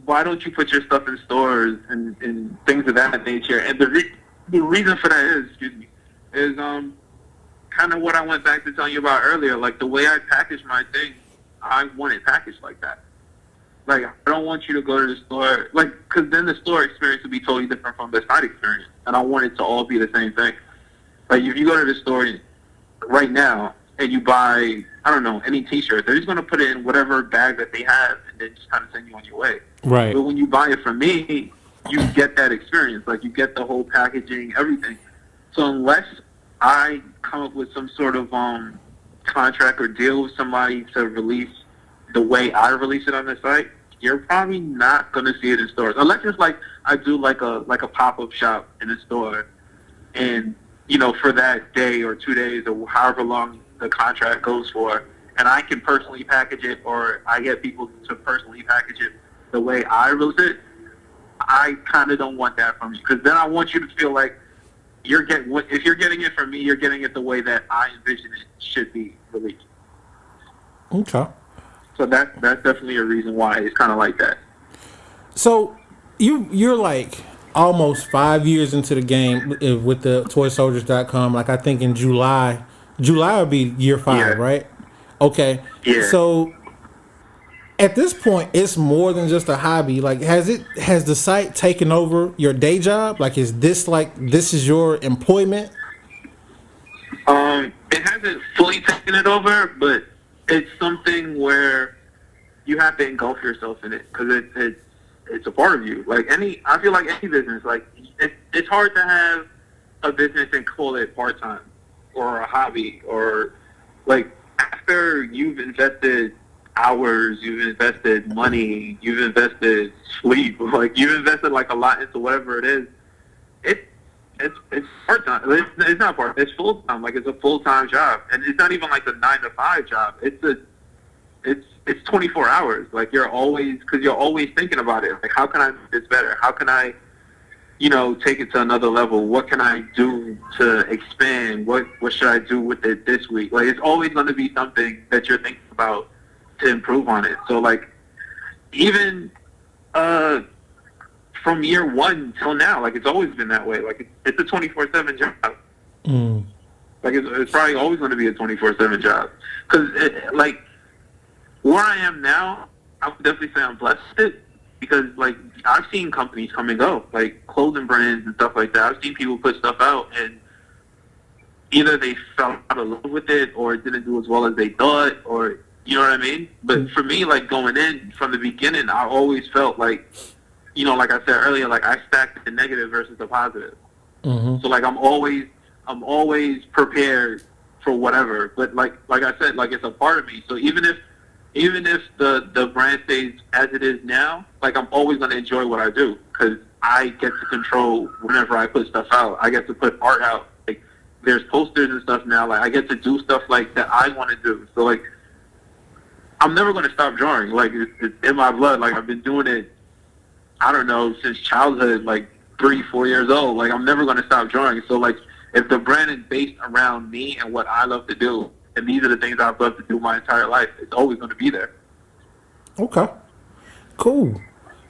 why don't you put your stuff in stores and things of that nature? And the reason for that is kind of what I went back to telling you about earlier. Like, the way I package my things, I want it packaged like that. Like, I don't want you to go to the store, like, because then the store experience would be totally different from the site experience. And I want it to all be the same thing. Like, if you go to the store right now and you buy, I don't know, any T-shirt, they're just going to put it in whatever bag that they have and then just kind of send you on your way. Right. But when you buy it from me, you get that experience. Like, you get the whole packaging, everything. So unless I come up with some sort of contract or deal with somebody to release the way I release it on the site, you're probably not going to see it in stores. Unless it's like I do like a pop-up shop in a store, and, you know, for that day or 2 days or however long the contract goes for, and I can personally package it, or I get people to personally package it the way I release it, I kind of don't want that from you, because then I want you to feel like if you're getting it from me, you're getting it the way that I envision it should be released. Okay. So that's definitely a reason why it's kind of like that. So you're like almost 5 years into the game with the toysoldiers.com. Like, I think in July will be year 5, right? Okay. Yeah. So at this point, it's more than just a hobby. Like, has the site taken over your day job? Like, is this your employment? It hasn't fully taken it over, but it's something where you have to engulf yourself in it, because it's a part of you. Like, I feel like any business, like, it's hard to have a business and call it part-time or a hobby, or, like, after you've invested hours, you've invested money, you've invested sleep, like, you've invested like a lot into whatever it is, it's part-time. It's not part. It's full-time. Like, it's a full-time job, and it's not even like a 9 to 5 job. It's 24 hours. Like, you're always thinking about it. Like, how can I make this better? How can I, take it to another level? What can I do to expand? What should I do with it this week? Like, it's always going to be something that you're thinking about to improve on it. So, like, even from year 1 till now, like, it's always been that way. Like, it's a 24/7 job. Like, it's probably always going to be a 24/7 job. Because, like, where I am now, I would definitely say I'm blessed with it, because, like, I've seen companies come and go, like clothing brands and stuff like that. I've seen people put stuff out, and either they fell out of love with it, or it didn't do as well as they thought, or, you know what I mean? But for me, like, going in from the beginning, I always felt like, like I said earlier, like, I stacked the negative versus the positive. So, like, I'm always prepared for whatever. But like I said, like, it's a part of me. So even if the brand stays as it is now, like, I'm always going to enjoy what I do, because I get to control whenever I put stuff out. I get to put art out. Like, there's posters and stuff now. Like, I get to do stuff like that I want to do. So, like, I'm never going to stop drawing. Like, it's in my blood. Like, I've been doing it, I don't know, since childhood, like 3-4 years old. Like, I'm never going to stop drawing. So, like, if the brand is based around me and what I love to do, and these are the things I've loved to do my entire life, it's always going to be there. Okay. Cool.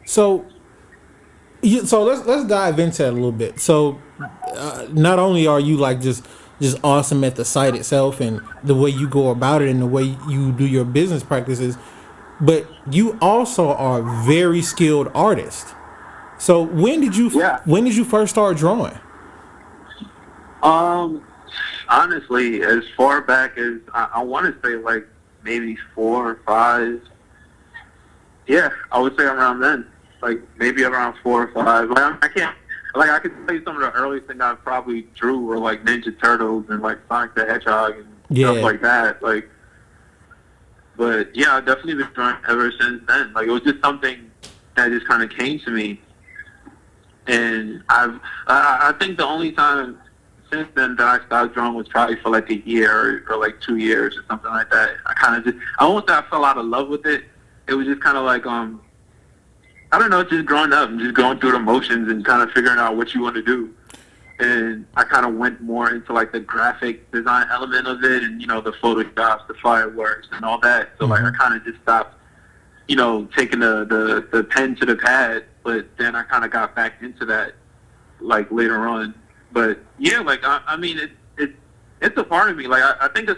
So let's dive into that a little bit. So not only are you, like, just awesome at the site itself and the way you go about it and the way you do your business practices, but you also are a very skilled artist. So when did you first start drawing? honestly, as far back as I want to say, like maybe 4 or 5. Yeah, I would say around then, like maybe around 4 or 5. Like I can't, like I could tell you some of the earliest things I probably drew were like Ninja Turtles and like Sonic the Hedgehog and stuff like that. Like, but yeah, I've definitely been drawing ever since then. Like it was just something that just kind of came to me, and I think the only time since then that I stopped drawing was probably for like a year or like 2 years or something like that. I kind of just, I won't say I fell out of love with it. It was just kind of like, I don't know, just growing up and just going through the motions and kind of figuring out what you want to do. And I kind of went more into like the graphic design element of it and, you know, the photoshops, the fireworks and all that. So like I kind of just stopped, you know, taking the pen to the pad, but then I kind of got back into that like later on. But yeah, like, I mean, it's a part of me. Like I think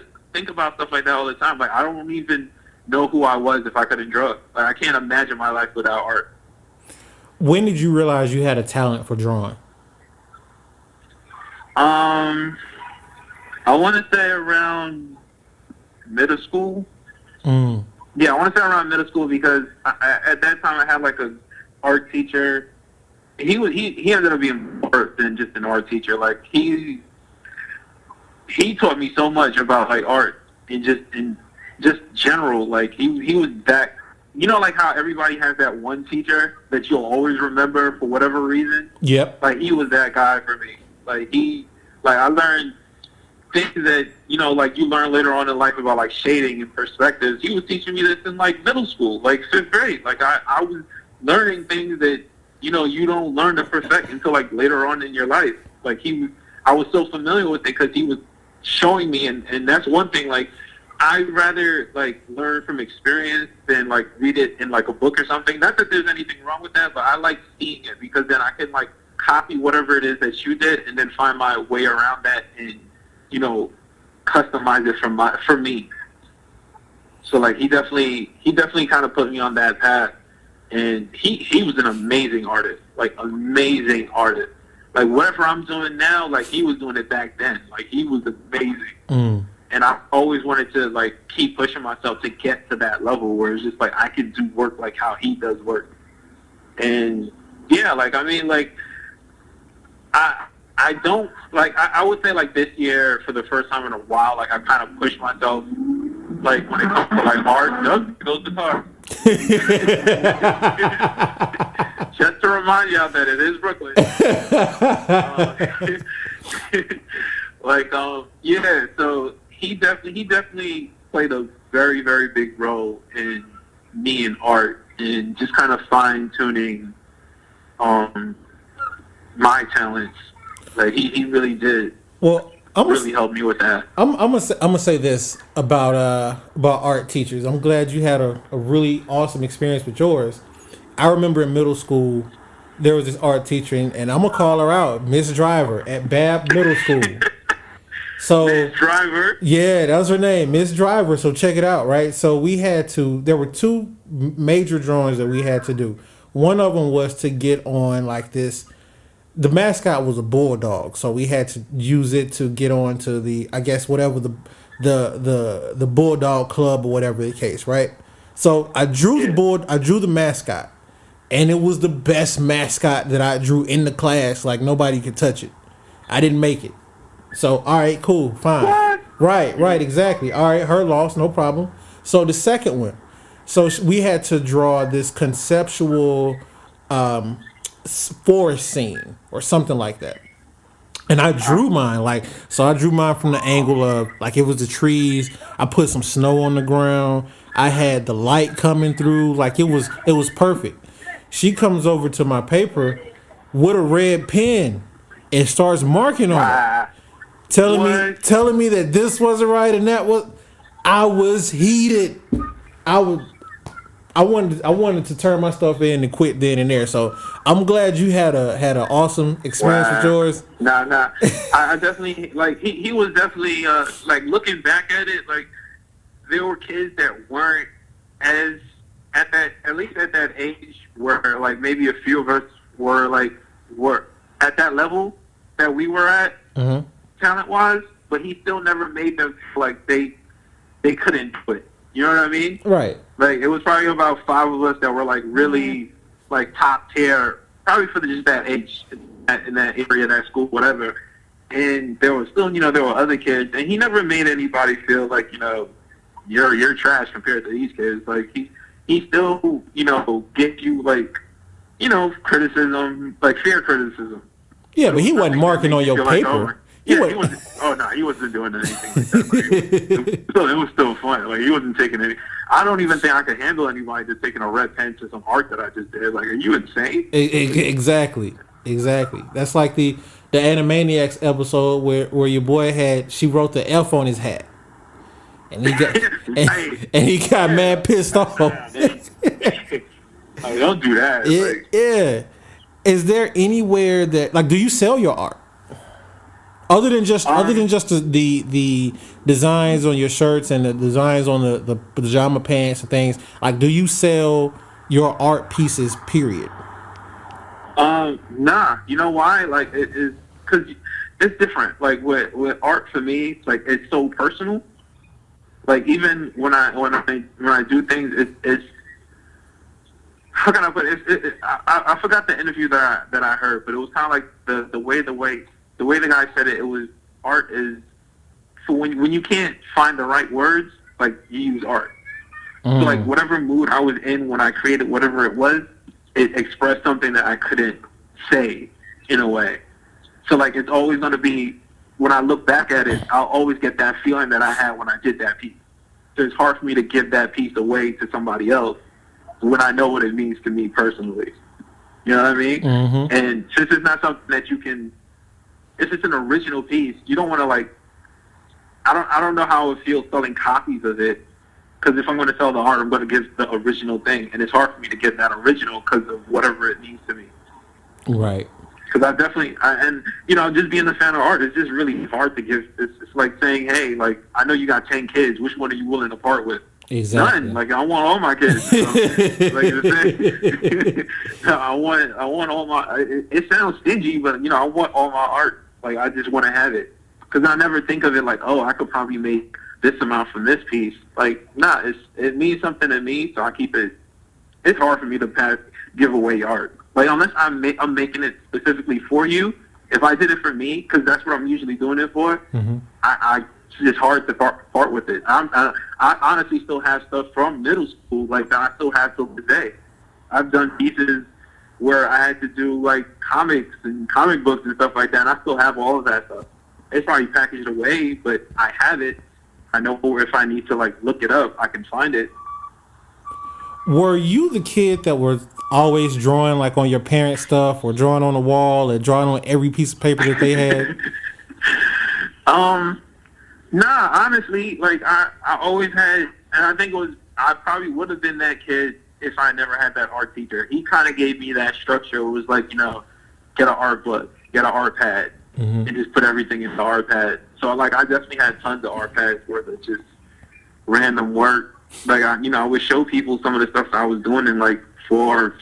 about stuff like that all the time. Like I don't even know who I was if I couldn't draw. Like I can't imagine my life without art. When did you realize you had a talent for drawing? I want to say around middle school. Yeah, I want to say around middle school because at that time I had like a art teacher. He ended up being more than just an art teacher. Like he taught me so much about like art and just general. Like he was that, you know, like how everybody has that one teacher that you'll always remember for whatever reason. Yep. Like he was that guy for me. Like I learned things that, you know, like you learn later on in life about like shading and perspectives. He was teaching me this in like middle school, like 5th grade. Like I was learning things that, you know, you don't learn to perfect until like later on in your life. Like I was so familiar with it because he was showing me, and that's one thing. Like I'd rather like learn from experience than like read it in like a book or something. Not that there's anything wrong with that, but I like seeing it because then I can like copy whatever it is that you did and then find my way around that and, you know, customize it for me. So like he definitely kind of put me on that path, and he was an amazing artist, like amazing artist. Like whatever I'm doing now, like he was doing it back then. Like he was amazing. And I always wanted to like keep pushing myself to get to that level where it's just like I could do work like how he does work. And yeah, like I mean, like I don't like I would say like this year for the first time in a while, like I kind of pushed myself like when it comes to like art. There goes the car. Just to remind y'all that it is Brooklyn. Yeah, so he definitely played a very, very big role in me in art and just kind of fine tuning my talents. Like he really did. Well, really helped me with that. I'm gonna say this about art teachers. I'm glad you had a really awesome experience with yours. I remember in middle school there was this art teacher, and I'm gonna call her out, Miss Driver at Babb Middle School. So Miss Driver. Yeah, that was her name, Miss Driver. So check it out, right? So there were 2 major drawings that we had to do. One of them was to get on like this. The mascot was a bulldog, so we had to use it to get on to the, I guess, whatever the bulldog club or whatever the case, right? So I drew the mascot, and it was the best mascot that I drew in the class. Like nobody could touch it. I didn't make it. So all right, cool, fine. What? Right, exactly. All right, her loss, no problem. So the second one, so we had to draw this conceptual forest scene or something like that, and I drew mine I drew mine from the angle of like it was the trees. I put some snow on the ground. I had the light coming through. Like it was perfect. She comes over to my paper with a red pen and starts marking on it, telling me that this wasn't right and that was. I was heated. I wanted to turn my stuff in and quit then and there. So I'm glad you had an awesome experience with yours. Nah. I definitely like he was definitely like looking back at it, like there were kids that weren't at least at that age where like maybe a few of us were at that level that we were at talent wise. but he still never made them feel like they couldn't do it. You know what I mean? Right. Like, it was probably about 5 of us that were, like, really, like, top tier, probably for just that age, in that area, that school, whatever. And there was still, there were other kids, and he never made anybody feel like, you're trash compared to these kids. Like, he still, gives you, like, criticism, like, fair criticism. Yeah, but he wasn't marking on your paper. He wasn't. Oh no, he wasn't doing anything like that. Like, it was still fun. Like, he wasn't taking any. I don't even think I could handle anybody just taking a red pen to some art that I just did. Like, are you insane? Exactly. That's like the Animaniacs episode where your boy she wrote the F on his hat, and he got and he got mad pissed off. Like, don't do that. Yeah. Is there anywhere that, like, do you sell your art? Other than just the designs on your shirts and the designs on the pajama pants and things, like, do you sell your art pieces, period? Nah. You know why? Like, it is because it's different. Like, with art, for me, like, it's so personal. Like, even when I do things, it's how can I put it? I forgot the interview that I heard, but it was kind of like the way the guy said it. It was, art is for when you can't find the right words, like, you use art. So, like, whatever mood I was in when I created whatever it was, it expressed something that I couldn't say in a way. So, like, it's always going to be, when I look back at it, I'll always get that feeling that I had when I did that piece. So it's hard for me to give that piece away to somebody else when I know what it means to me personally. You know what I mean? Mm-hmm. And since it's not something that you can, if it's an original piece, you don't want to, like, I don't know how it feels selling copies of it, because if I'm going to sell the art, I'm going to give the original thing, and it's hard for me to get that original because of whatever it means to me. Right. Because I definitely, just being a fan of art, it's just really hard to give. It's like saying, hey, like, I know you got 10 kids. Which one are you willing to part with? Exactly. None. Like, I want all my kids. So, like, I want all my. It sounds stingy, but I want all my art. Like, I just want to have it, because I never think of it like, oh, I could probably make this amount from this piece. Like, nah, it means something to me, so I keep it. It's hard for me to give away art. Like, unless I'm making it specifically for you. If I did it for me, because that's what I'm usually doing it for, mm-hmm. It's hard to part with it. I honestly still have stuff from middle school, like, that I still have till today. I've done pieces where I had to do, like, comics and comic books and stuff like that, and I still have all of that stuff. It's probably packaged away, but I have it. I know if I need to, like, look it up, I can find it. Were you the kid that was always drawing, like, on your parents' stuff, or drawing on the wall, or drawing on every piece of paper that they had? Nah, honestly, like, I always had, and I think I probably would have been that kid if I never had that art teacher. He kind of gave me that structure. It was like, get an art book, get an art pad, mm-hmm. and just put everything in the art pad. So, like, I definitely had tons of art pads where it's just random work. Like, I would show people some of the stuff that I was doing in, like, 4th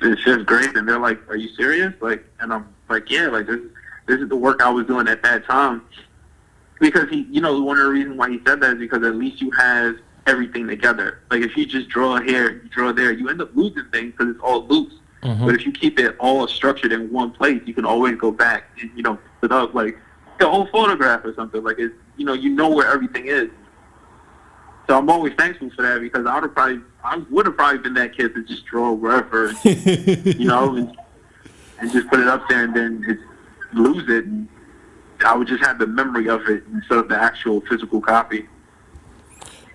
and 5th grade, and they're like, "Are you serious?" Like, and I'm like, "Yeah, like, this is the work I was doing at that time." Because one of the reasons why he said that is because at least you have everything together. Like, if you just draw here, you draw there, you end up losing things because it's all loose. Mm-hmm. But if you keep it all structured in one place, you can always go back and put it up like the whole photograph or something. Like, it's you know where everything is. So I'm always thankful for that, because I would have probably been that kid to just draw wherever, and just put it up there and then lose it. And I would just have the memory of it instead of the actual physical copy.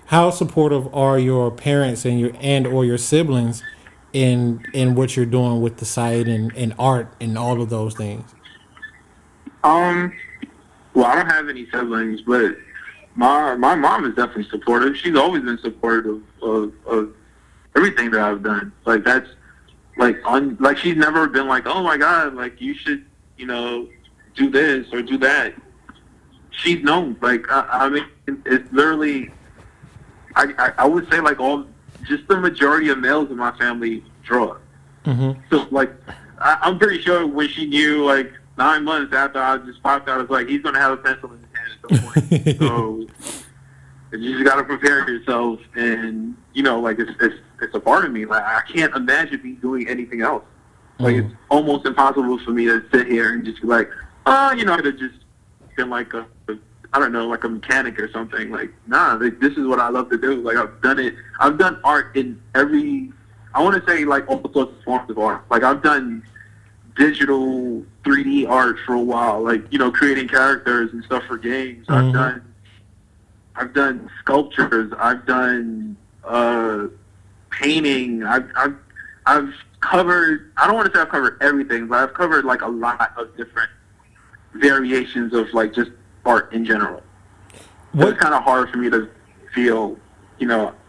How supportive are your parents and or your siblings in what you're doing with the site and art and all of those things? Well, I don't have any siblings, but my mom is definitely supportive. She's always been supportive of everything that I've done. Like, that's like she's never been like, "Oh my God, like, you should do this or do that." She's known. Like, I mean, it's literally, I would say, like, just the majority of males in my family draw. Mm-hmm. So, like, I'm pretty sure when she knew, like, 9 months after I just popped out, it's like, he's going to have a pencil in his hand and some point. So you just gotta prepare yourself, and like it's a part of me. Like I can't imagine me doing anything else. Like it's almost impossible for me to sit here and just be like, I could have just been like I don't know, like a mechanic or something. Like, nah, this is what I love to do. Like I've done it. I've done art in every. I want to say like all sorts of forms of art. Like I've done digital 3D art for a while. Like creating characters and stuff for games. I've done sculptures. I've done painting. I've covered. I don't want to say I've covered everything, but I've covered like a lot of different variations of like just art in general. So it's kind of hard for me to feel,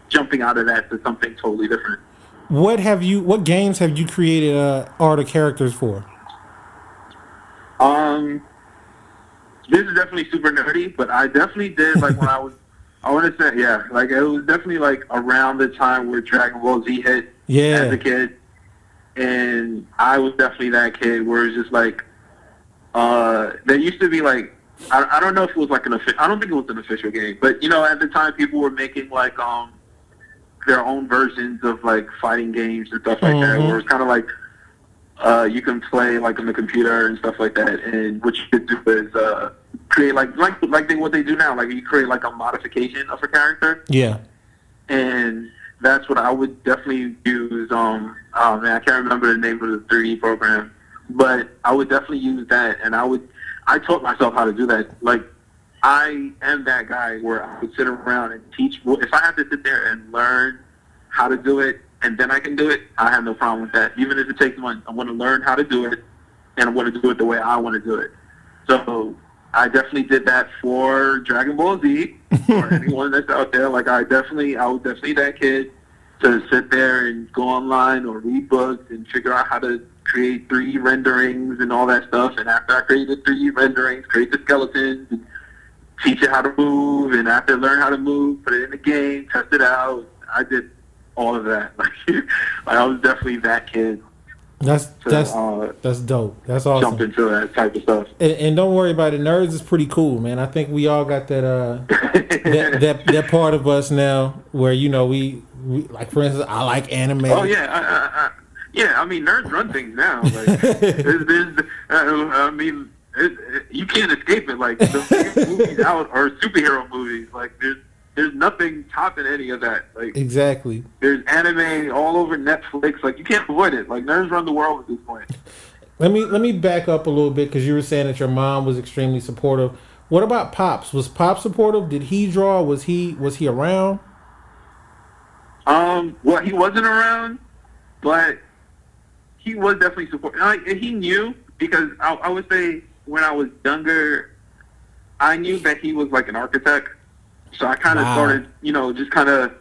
jumping out of that to something totally different. What games have you created art or characters for? This is definitely super nerdy, but I definitely did like when I want to say, yeah, like it was definitely like around the time where Dragon Ball Z hit as a kid. And I was definitely that kid where it's just like, there used to be like, I don't know if it was like I don't think it was an official game, but at the time people were making like, their own versions of like fighting games and stuff like that, where it's kind of like, you can play like on the computer and stuff like that, and what you could do is create like what they do now, like you create like a modification of a character. Yeah. And that's what I would definitely use. Oh man, I can't remember the name of the 3D program, but I would definitely use that, and I taught myself how to do that. Like I am that guy where I would sit around and teach. If I have to sit there and learn how to do it, and then I can do it, I have no problem with that. Even if it takes months, I want to learn how to do it, and I want to do it the way I want to do it. So I definitely did that for Dragon Ball Z, or anyone that's out there. Like I was definitely that kid to sit there and go online or read books and figure out how to create 3D renderings and all that stuff. And after I created 3D renderings, create the skeletons, and teach it how to move, and after I learn how to move, put it in the game, test it out. I did all of that. Like I was definitely that kid. That's dope. That's awesome. Jump into that type of stuff. And don't worry about it. Nerds is pretty cool, man. I think we all got that that part of us now where we like, for instance, I like anime. Oh yeah, I mean nerds run things now. Like I mean. You can't escape it. Like the movies out or superhero movies, like there's nothing topping any of that. Like exactly. There's anime all over Netflix. Like you can't avoid it. Like nerds run the world at this point. Let me back up a little bit because you were saying that your mom was extremely supportive. What about Pops? Was Pops supportive? Did he draw? Was he around? Well, he wasn't around, but he was definitely supportive. He knew, because I would say, when I was younger, I knew that he was like an architect. So I kind of started, just kind of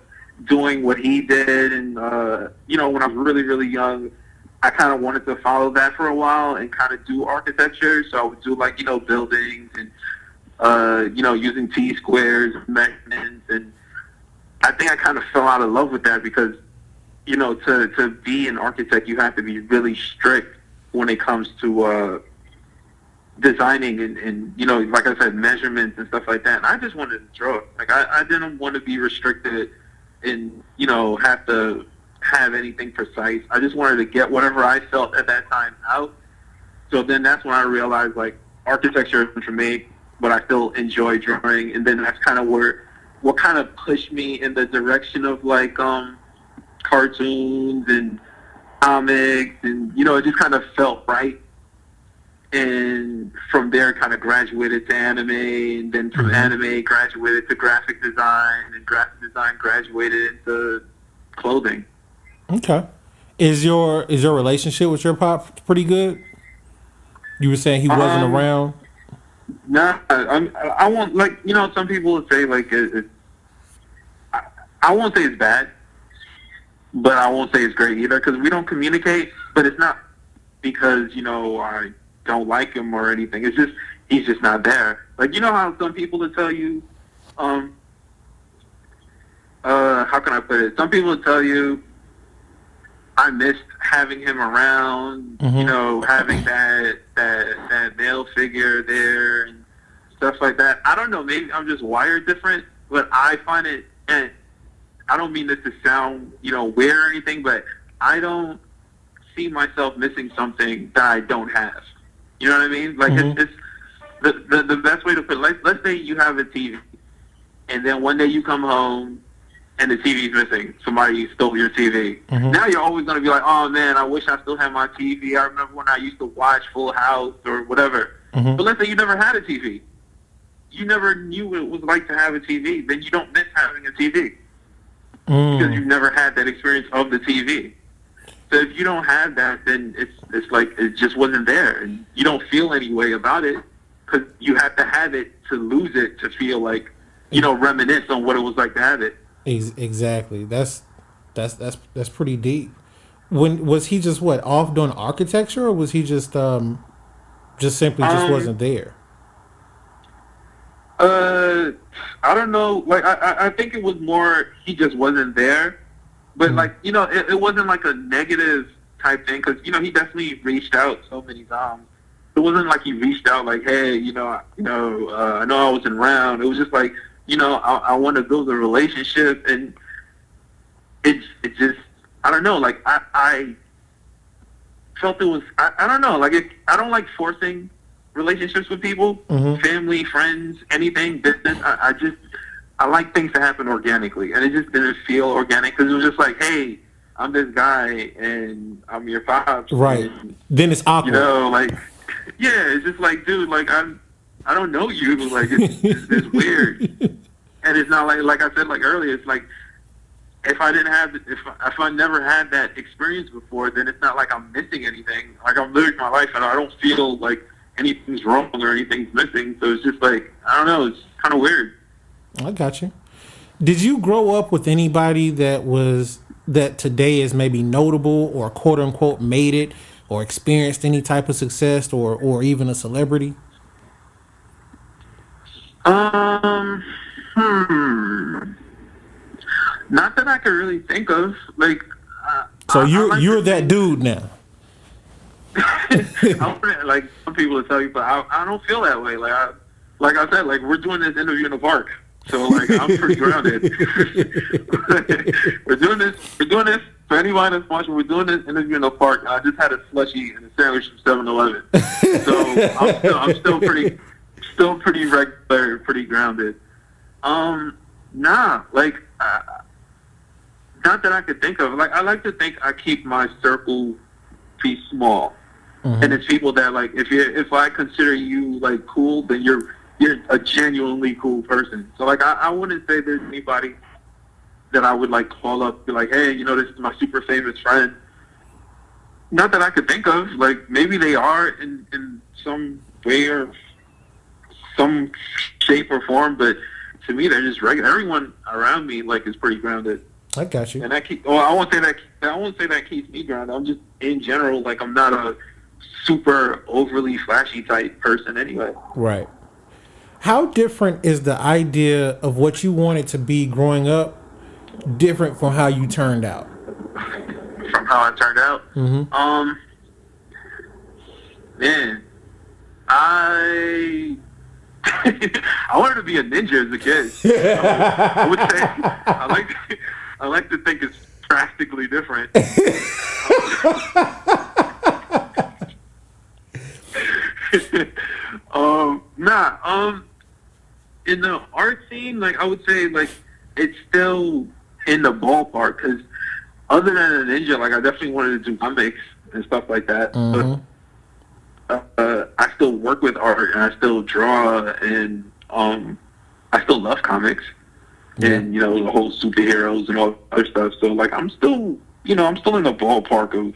doing what he did. And, when I was really, really young, I kind of wanted to follow that for a while and kind of do architecture. So I would do like, buildings and, using T-squares, measurements. And I think I kind of fell out of love with that because, to be an architect, you have to be really strict when it comes to, designing and like I said, measurements and stuff like that. And I just wanted to draw. Like I didn't want to be restricted and have to have anything precise. I just wanted to get whatever I felt at that time out. So then that's when I realized like architecture isn't for me, but I still enjoy drawing. And then that's kind of what kind of pushed me in the direction of like cartoons and comics, and it just kind of felt right. And from there, kind of graduated to anime, and then from anime, graduated to graphic design, and graphic design graduated into clothing. Okay, is your relationship with your pop pretty good? You were saying he wasn't around. Nah, I won't, like, some people would say like I won't say it's bad, but I won't say it's great either because we don't communicate. But it's not because I don't like him or anything. It's just he's just not there. Like how some people will tell you, how can I put it? Some people will tell you, I missed having him around. Having that male figure there and stuff like that. I don't know. Maybe I'm just wired different, but I find it, and I don't mean this to sound, weird or anything, but I don't see myself missing something that I don't have. You know what I mean? Like, it's the best way to put it. Let's say you have a TV, and then one day you come home, and the TV's missing. Somebody stole your TV. Now you're always going to be like, oh, man, I wish I still had my TV. I remember when I used to watch Full House or whatever. But let's say you never had a TV. You never knew what it was like to have a TV. Then you don't miss having a TV. Because you've never had that experience of the TV. So if you don't have that, then it's like it just wasn't there. And you don't feel any way about it because you have to have it to lose it to feel like, reminisce on what it was like to have it. Exactly. That's pretty deep. When was he just off doing architecture, or was he just simply wasn't there? I don't know. Like I think it was more he just wasn't there, but it wasn't like a negative type thing because he definitely reached out so many times. It wasn't like he reached out like, hey, I know I wasn't around. It was just like, I want to build a relationship, and it just, I don't know, like, I felt it was, I don't know, like, I don't like forcing relationships with people, family, friends, anything, business. I like things to happen organically, and it just didn't feel organic, because it was just like, hey, I'm this guy, and I'm your pops. Right. And, then it's awkward. Yeah, it's just like, dude, like, I don't know you, like, it's weird. And it's not like I said, like, earlier, it's like, if I never had that experience before, then it's not like I'm missing anything. Like, I'm living my life, and I don't feel like anything's wrong or anything's missing. So it's just like, I don't know, it's kind of weird. I got you. Did you grow up with anybody that today is maybe notable or quote unquote made it or experienced any type of success or even a celebrity? Not that I can really think of. Like, so you're that dude now. Like some people will tell you, but I don't feel that way. Like I said, like we're doing this interview in the park, so like I'm pretty grounded. We're doing this for anybody that's watching. We're doing this interview in the park. I just had a slushie and a sandwich from 7-Eleven, so I'm still pretty regular, pretty grounded. Like not that I could think of. Like I like to think I keep my circle pretty small. And it's people that, like, if I consider you, like, cool, then you're a genuinely cool person. So, like, I wouldn't say there's anybody that I would, like, call up, be like, hey, this is my super famous friend. Not that I could think of. Like, maybe they are in some way or some shape or form, but to me, they're just regular. Everyone around me, like, is pretty grounded. I got you. And I won't say that keeps me grounded. I'm just, in general, like, I'm not a super overly flashy type person anyway. Right. How different is the idea of what you wanted to be growing up different from how you turned out? From how I turned out? Man, I wanted to be a ninja as a kid. I would say I like to think it's drastically different. In the art scene, like I would say, like it's still in the ballpark. Because other than a ninja, like I definitely wanted to do comics and stuff like that. But I still work with art and I still draw and I still love comics and the whole superheroes and all that other stuff. So like I'm still in the ballpark of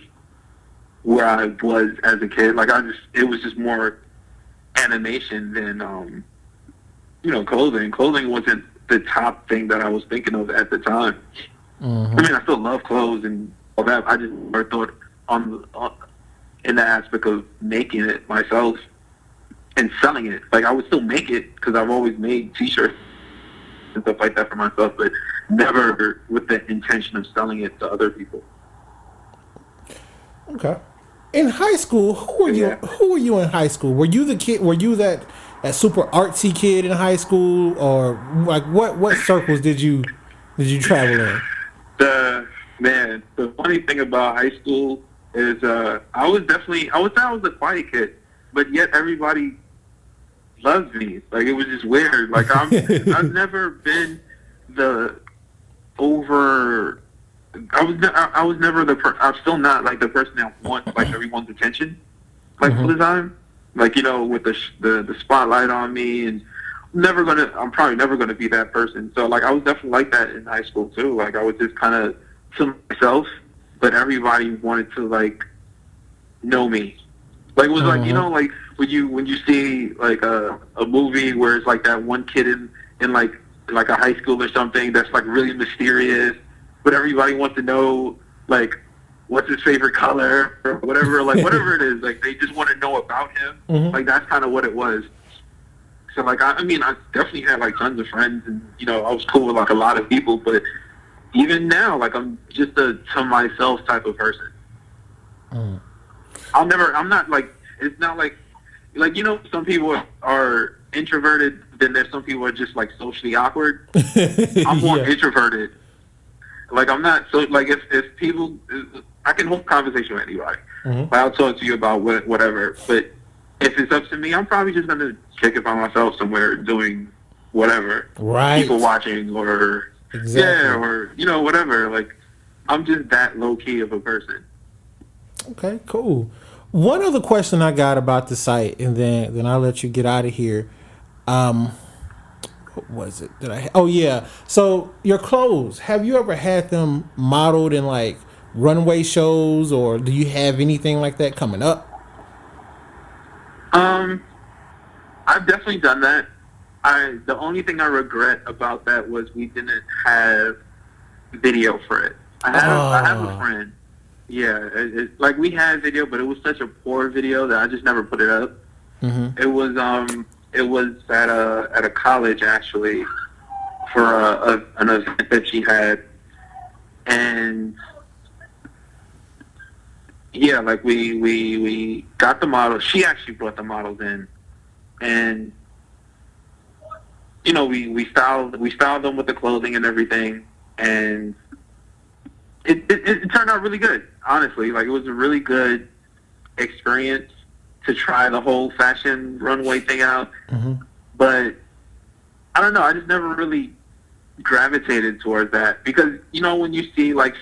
where I was as a kid. Like it was just more animation than clothing. Clothing wasn't the top thing that I was thinking of at the time. I mean, I still love clothes and all that. I just never thought on in the aspect of making it myself and selling it. Like I would still make it because I've always made T-shirts and stuff like that for myself, but never with the intention of selling it to other people. Okay. In high school, who were you in high school? Were you the kid? Were you that a super artsy kid in high school, or like what circles did you travel in? The funny thing about high school is I was a quiet kid, but yet everybody loves me. Like, it was just weird. Like, I've never been the over. I was never I'm still not like the person that wants like everyone's attention, like all the time. Like, you know, with the spotlight on me, and I'm probably never gonna be that person. So like, I was definitely like that in high school too. Like, I was just kind of to myself, but everybody wanted to like know me. Like, it was like, you know, like when you see like a movie where it's like that one kid in like a high school or something that's like really mysterious, but everybody wants to know like what's his favorite color or whatever, like whatever it is, like they just want to know about him. Like, that's kind of what it was. So like, I mean, I definitely had like tons of friends, and you know, I was cool with like a lot of people, but even now, like, I'm just a to myself type of person. I'm not like, it's not like, you know, some people are introverted, then there's some people are just like socially awkward. I'm more introverted. Like, I'm not, so like, if people, I can hold a conversation with anybody. Like, I'll talk to you about whatever, but if it's up to me, I'm probably just gonna kick it by myself somewhere doing whatever. Right. People watching, or or you know, whatever. Like, I'm just that low key of a person. Okay, cool. One other question I got about the site, and then I'll let you get out of here. What was it that I? Oh yeah. So your clothes. Have you ever had them modeled in like runway shows, or do you have anything like that coming up? I've definitely done that. The only thing I regret about that was we didn't have video for it. I have a friend. Yeah, like, we had video, but it was such a poor video that I just never put it up. It was at a college, actually, for an event that she had, and yeah, like we got the models. She actually brought the models in, and you know, we styled them with the clothing and everything, and it turned out really good, honestly. Like, it was a really good experience to try the whole fashion runway thing out. But I don't know, I just never really gravitated towards that, because, you know, when you see like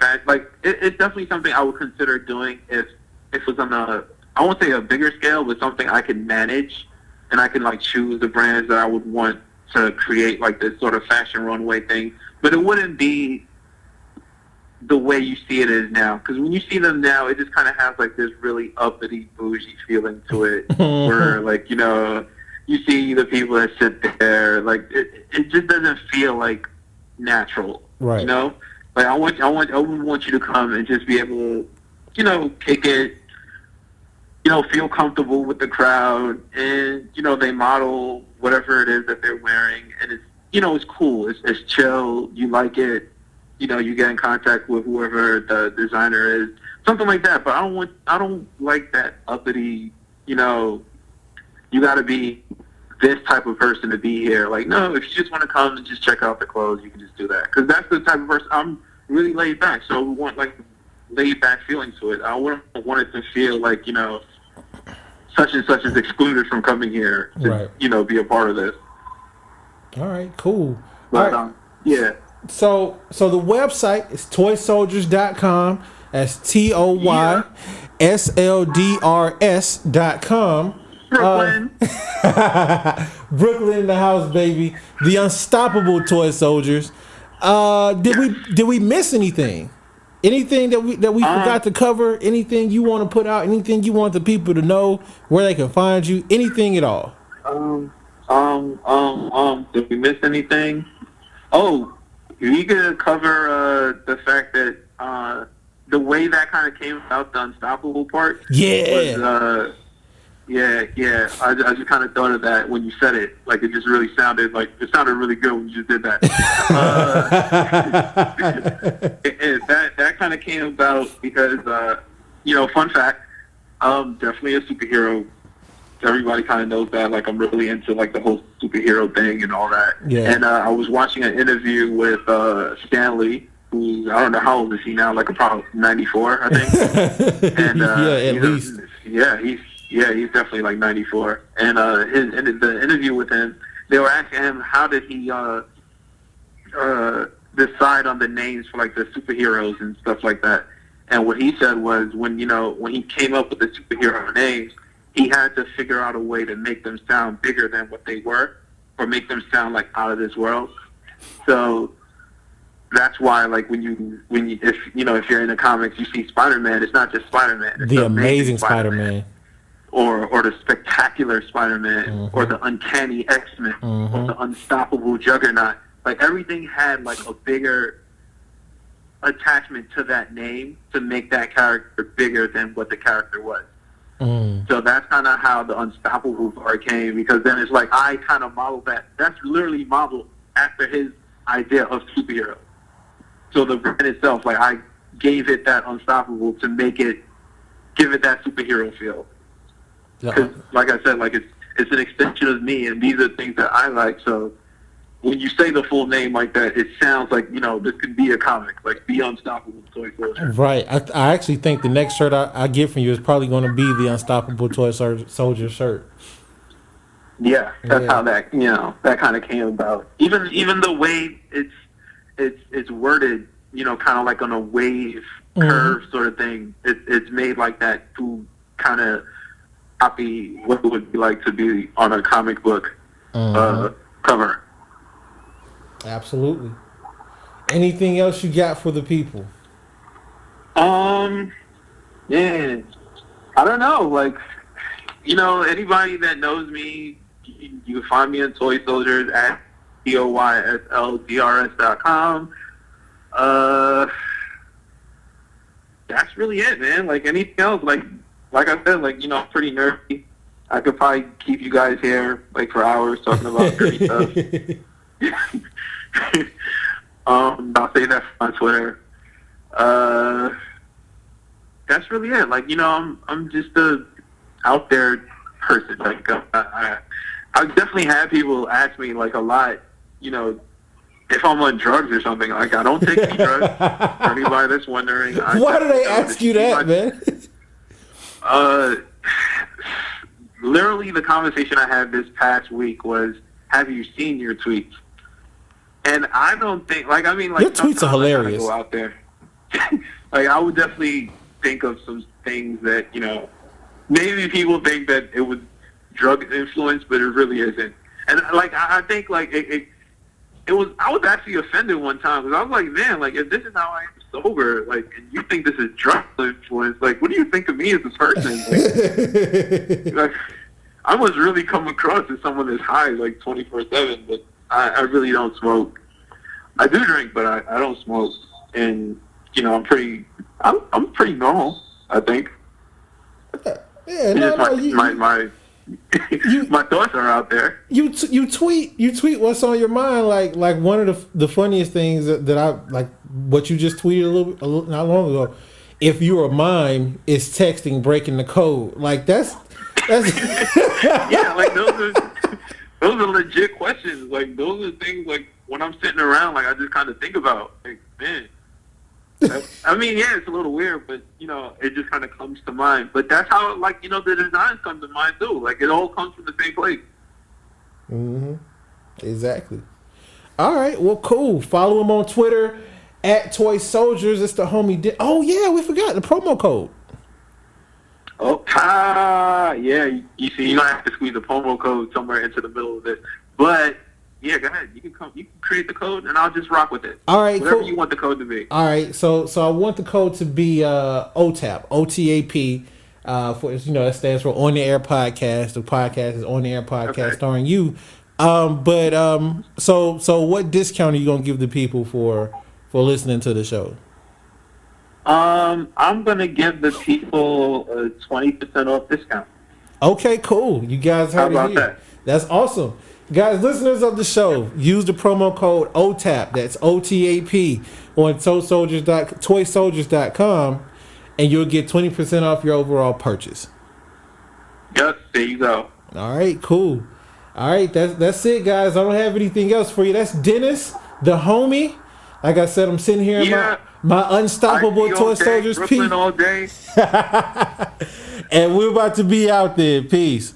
it's definitely something I would consider doing if it was on I won't say a bigger scale, but something I can manage, and I can like choose the brands that I would want to create like this sort of fashion runway thing. But it wouldn't be the way you see it is now, because when you see them now, it just kind of has like this really uppity, bougie feeling to it, where like, you know, you see the people that sit there, like it just doesn't feel like natural, right? You know, like I would want you to come and just be able to, you know, kick it, you know, feel comfortable with the crowd, and you know, they model whatever it is that they're wearing, and it's, you know, it's cool, it's chill, you like it. You know, you get in contact with whoever the designer is, something like that. But I don't like that uppity, you know, you got to be this type of person to be here. Like, no, if you just want to come and just check out the clothes, you can just do that. Because that's the type of person, I'm really laid back. So we want like laid back feeling to it. I wouldn't want it to feel like, you know, such and such is excluded from coming here to, you know, be a part of this. All right, cool. But, all right. Yeah. So the website is toysoldiers.com. That's TOYSLDRS.com. Brooklyn. Brooklyn in the house, baby. The unstoppable Toy Soldiers. Did we miss anything? Anything that we forgot to cover? Anything you want to put out? Anything you want the people to know where they can find you? Anything at all? Did we miss anything? Oh, you could cover the fact that the way that kind of came about, the unstoppable part. Yeah. Yeah. I just kind of thought of that when you said it. Like, it just really sounded really good when you just did that. That kind of came about because, you know, fun fact, I'm definitely a superhero everybody kind of knows that, like, I'm really into, like, the whole superhero thing and all that. Yeah. And I was watching an interview with Stanley, who, I don't know how old is he now, like, about 94, I think. And at least. He's definitely, like, 94. And the interview with him, they were asking him, how did he decide on the names for, like, the superheroes and stuff like that. And what he said was, when he came up with the superhero names, he had to figure out a way to make them sound bigger than what they were, or make them sound like out of this world. So that's why, like, if you're in the comics, you see Spider-Man, it's not just Spider-Man. It's the Amazing Spider-Man. Or the Spectacular Spider-Man, or the Uncanny X-Men, or the Unstoppable Juggernaut. Like, everything had, like, a bigger attachment to that name to make that character bigger than what the character was. So that's kind of how the Unstoppable part came, because then it's like I kind of modeled that. That's literally modeled after his idea of superhero. So the brand itself, like, I gave it that Unstoppable to give it that superhero feel. Because, like I said, like, it's an extension of me, and these are things that I like. So when you say the full name like that, it sounds like, this could be a comic, like The Unstoppable Toy Soldier. Right. I actually think the next shirt I get from you is probably going to be the Unstoppable Toy Soldier shirt. Yeah, that's how that that kind of came about. Even the way it's worded, kind of like on a wave curve sort of thing. It's made like that to kind of copy what it would be like to be on a comic book cover. Absolutely. Anything else you got for the people? Yeah, I don't know. Like, anybody that knows me, you can find me on Toy Soldiers at toysldrs.com. That's really it, man. Like, anything else, like I said, like, I'm pretty nerdy. I could probably keep you guys here, like, for hours talking about nerdy stuff. I'll say that on Twitter. That's really it. Like, I'm just a out there person. Like, I definitely have people ask me, like, a lot, if I'm on drugs or something. Like, I don't take any drugs. For anybody that's wondering. Why do they ask you that, man? Literally, the conversation I had this past week was, have you seen your tweets? And I don't think, your tweets are hilarious. Go out there. Like, I would definitely think of some things that, maybe people think that it was drug influence, but it really isn't. And, like, I think, like, it was, I was actually offended one time, because I was like, man, like, if this is how I am sober, like, and you think this is drug influence, like, what do you think of me as a person? Like, I must really come across as someone that's high, like, 24/7, but I really don't smoke. I do drink, but I don't smoke. And, I'm pretty normal, I think. Yeah, my thoughts are out there. You tweet what's on your mind. Like one of the funniest things that I like, what you just tweeted a little not long ago. If you're a mime, it's texting breaking the code. Like that's yeah. Like those are legit questions. Like those are things, like when I'm sitting around, like I just kind of think about, like, man. I mean, yeah, it's a little weird, but, it just kind of comes to mind. But that's how, like, the designs come to mind, too. Like, it all comes from the same place. Mm-hmm. Exactly. All right, well, cool. Follow him on Twitter, at Toy Soldiers. It's the homie. Oh, yeah, we forgot the promo code. Oh, yeah. You see, you don't have to squeeze the promo code somewhere into the middle of it. But... yeah, go ahead. You can create the code, and I'll just rock with it. All right, whatever cool. You want the code to be. All right, so I want the code to be OTAP, OTAP. For that stands for On the Air Podcast. The podcast is On the Air Podcast, starring you. So what discount are you gonna give the people for listening to the show? I'm gonna give the people a 20% off discount. Okay, cool. You guys heard How it about here. that? That's awesome. Guys, listeners of the show, use the promo code OTAP, that's OTAP, on toysoldiers.com, and you'll get 20% off your overall purchase. Yep, there you go. All right, cool. All right, that's it, guys. I don't have anything else for you. That's Dennis, the homie. Like I said, I'm sitting here in my unstoppable toy soldiers. Brooklyn Peace. all day. And we're about to be out there. Peace.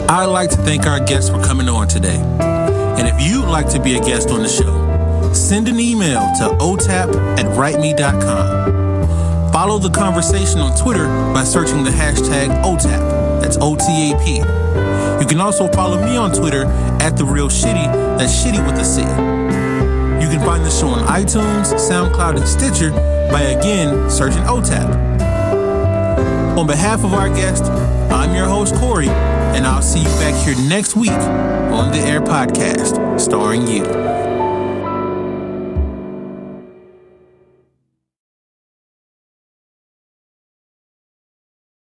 I'd like to thank our guests for coming on today. And if you'd like to be a guest on the show, send an email to otap@writeme.com. Follow the conversation on Twitter by searching the hashtag OTAP. That's OTAP. You can also follow me on Twitter @TheRealShitty. That's Shitty with a C. You can find the show on iTunes, SoundCloud, and Stitcher by again searching OTAP. On behalf of our guest, I'm your host, Corey, and I'll see you back here next week on the Air Podcast, starring you.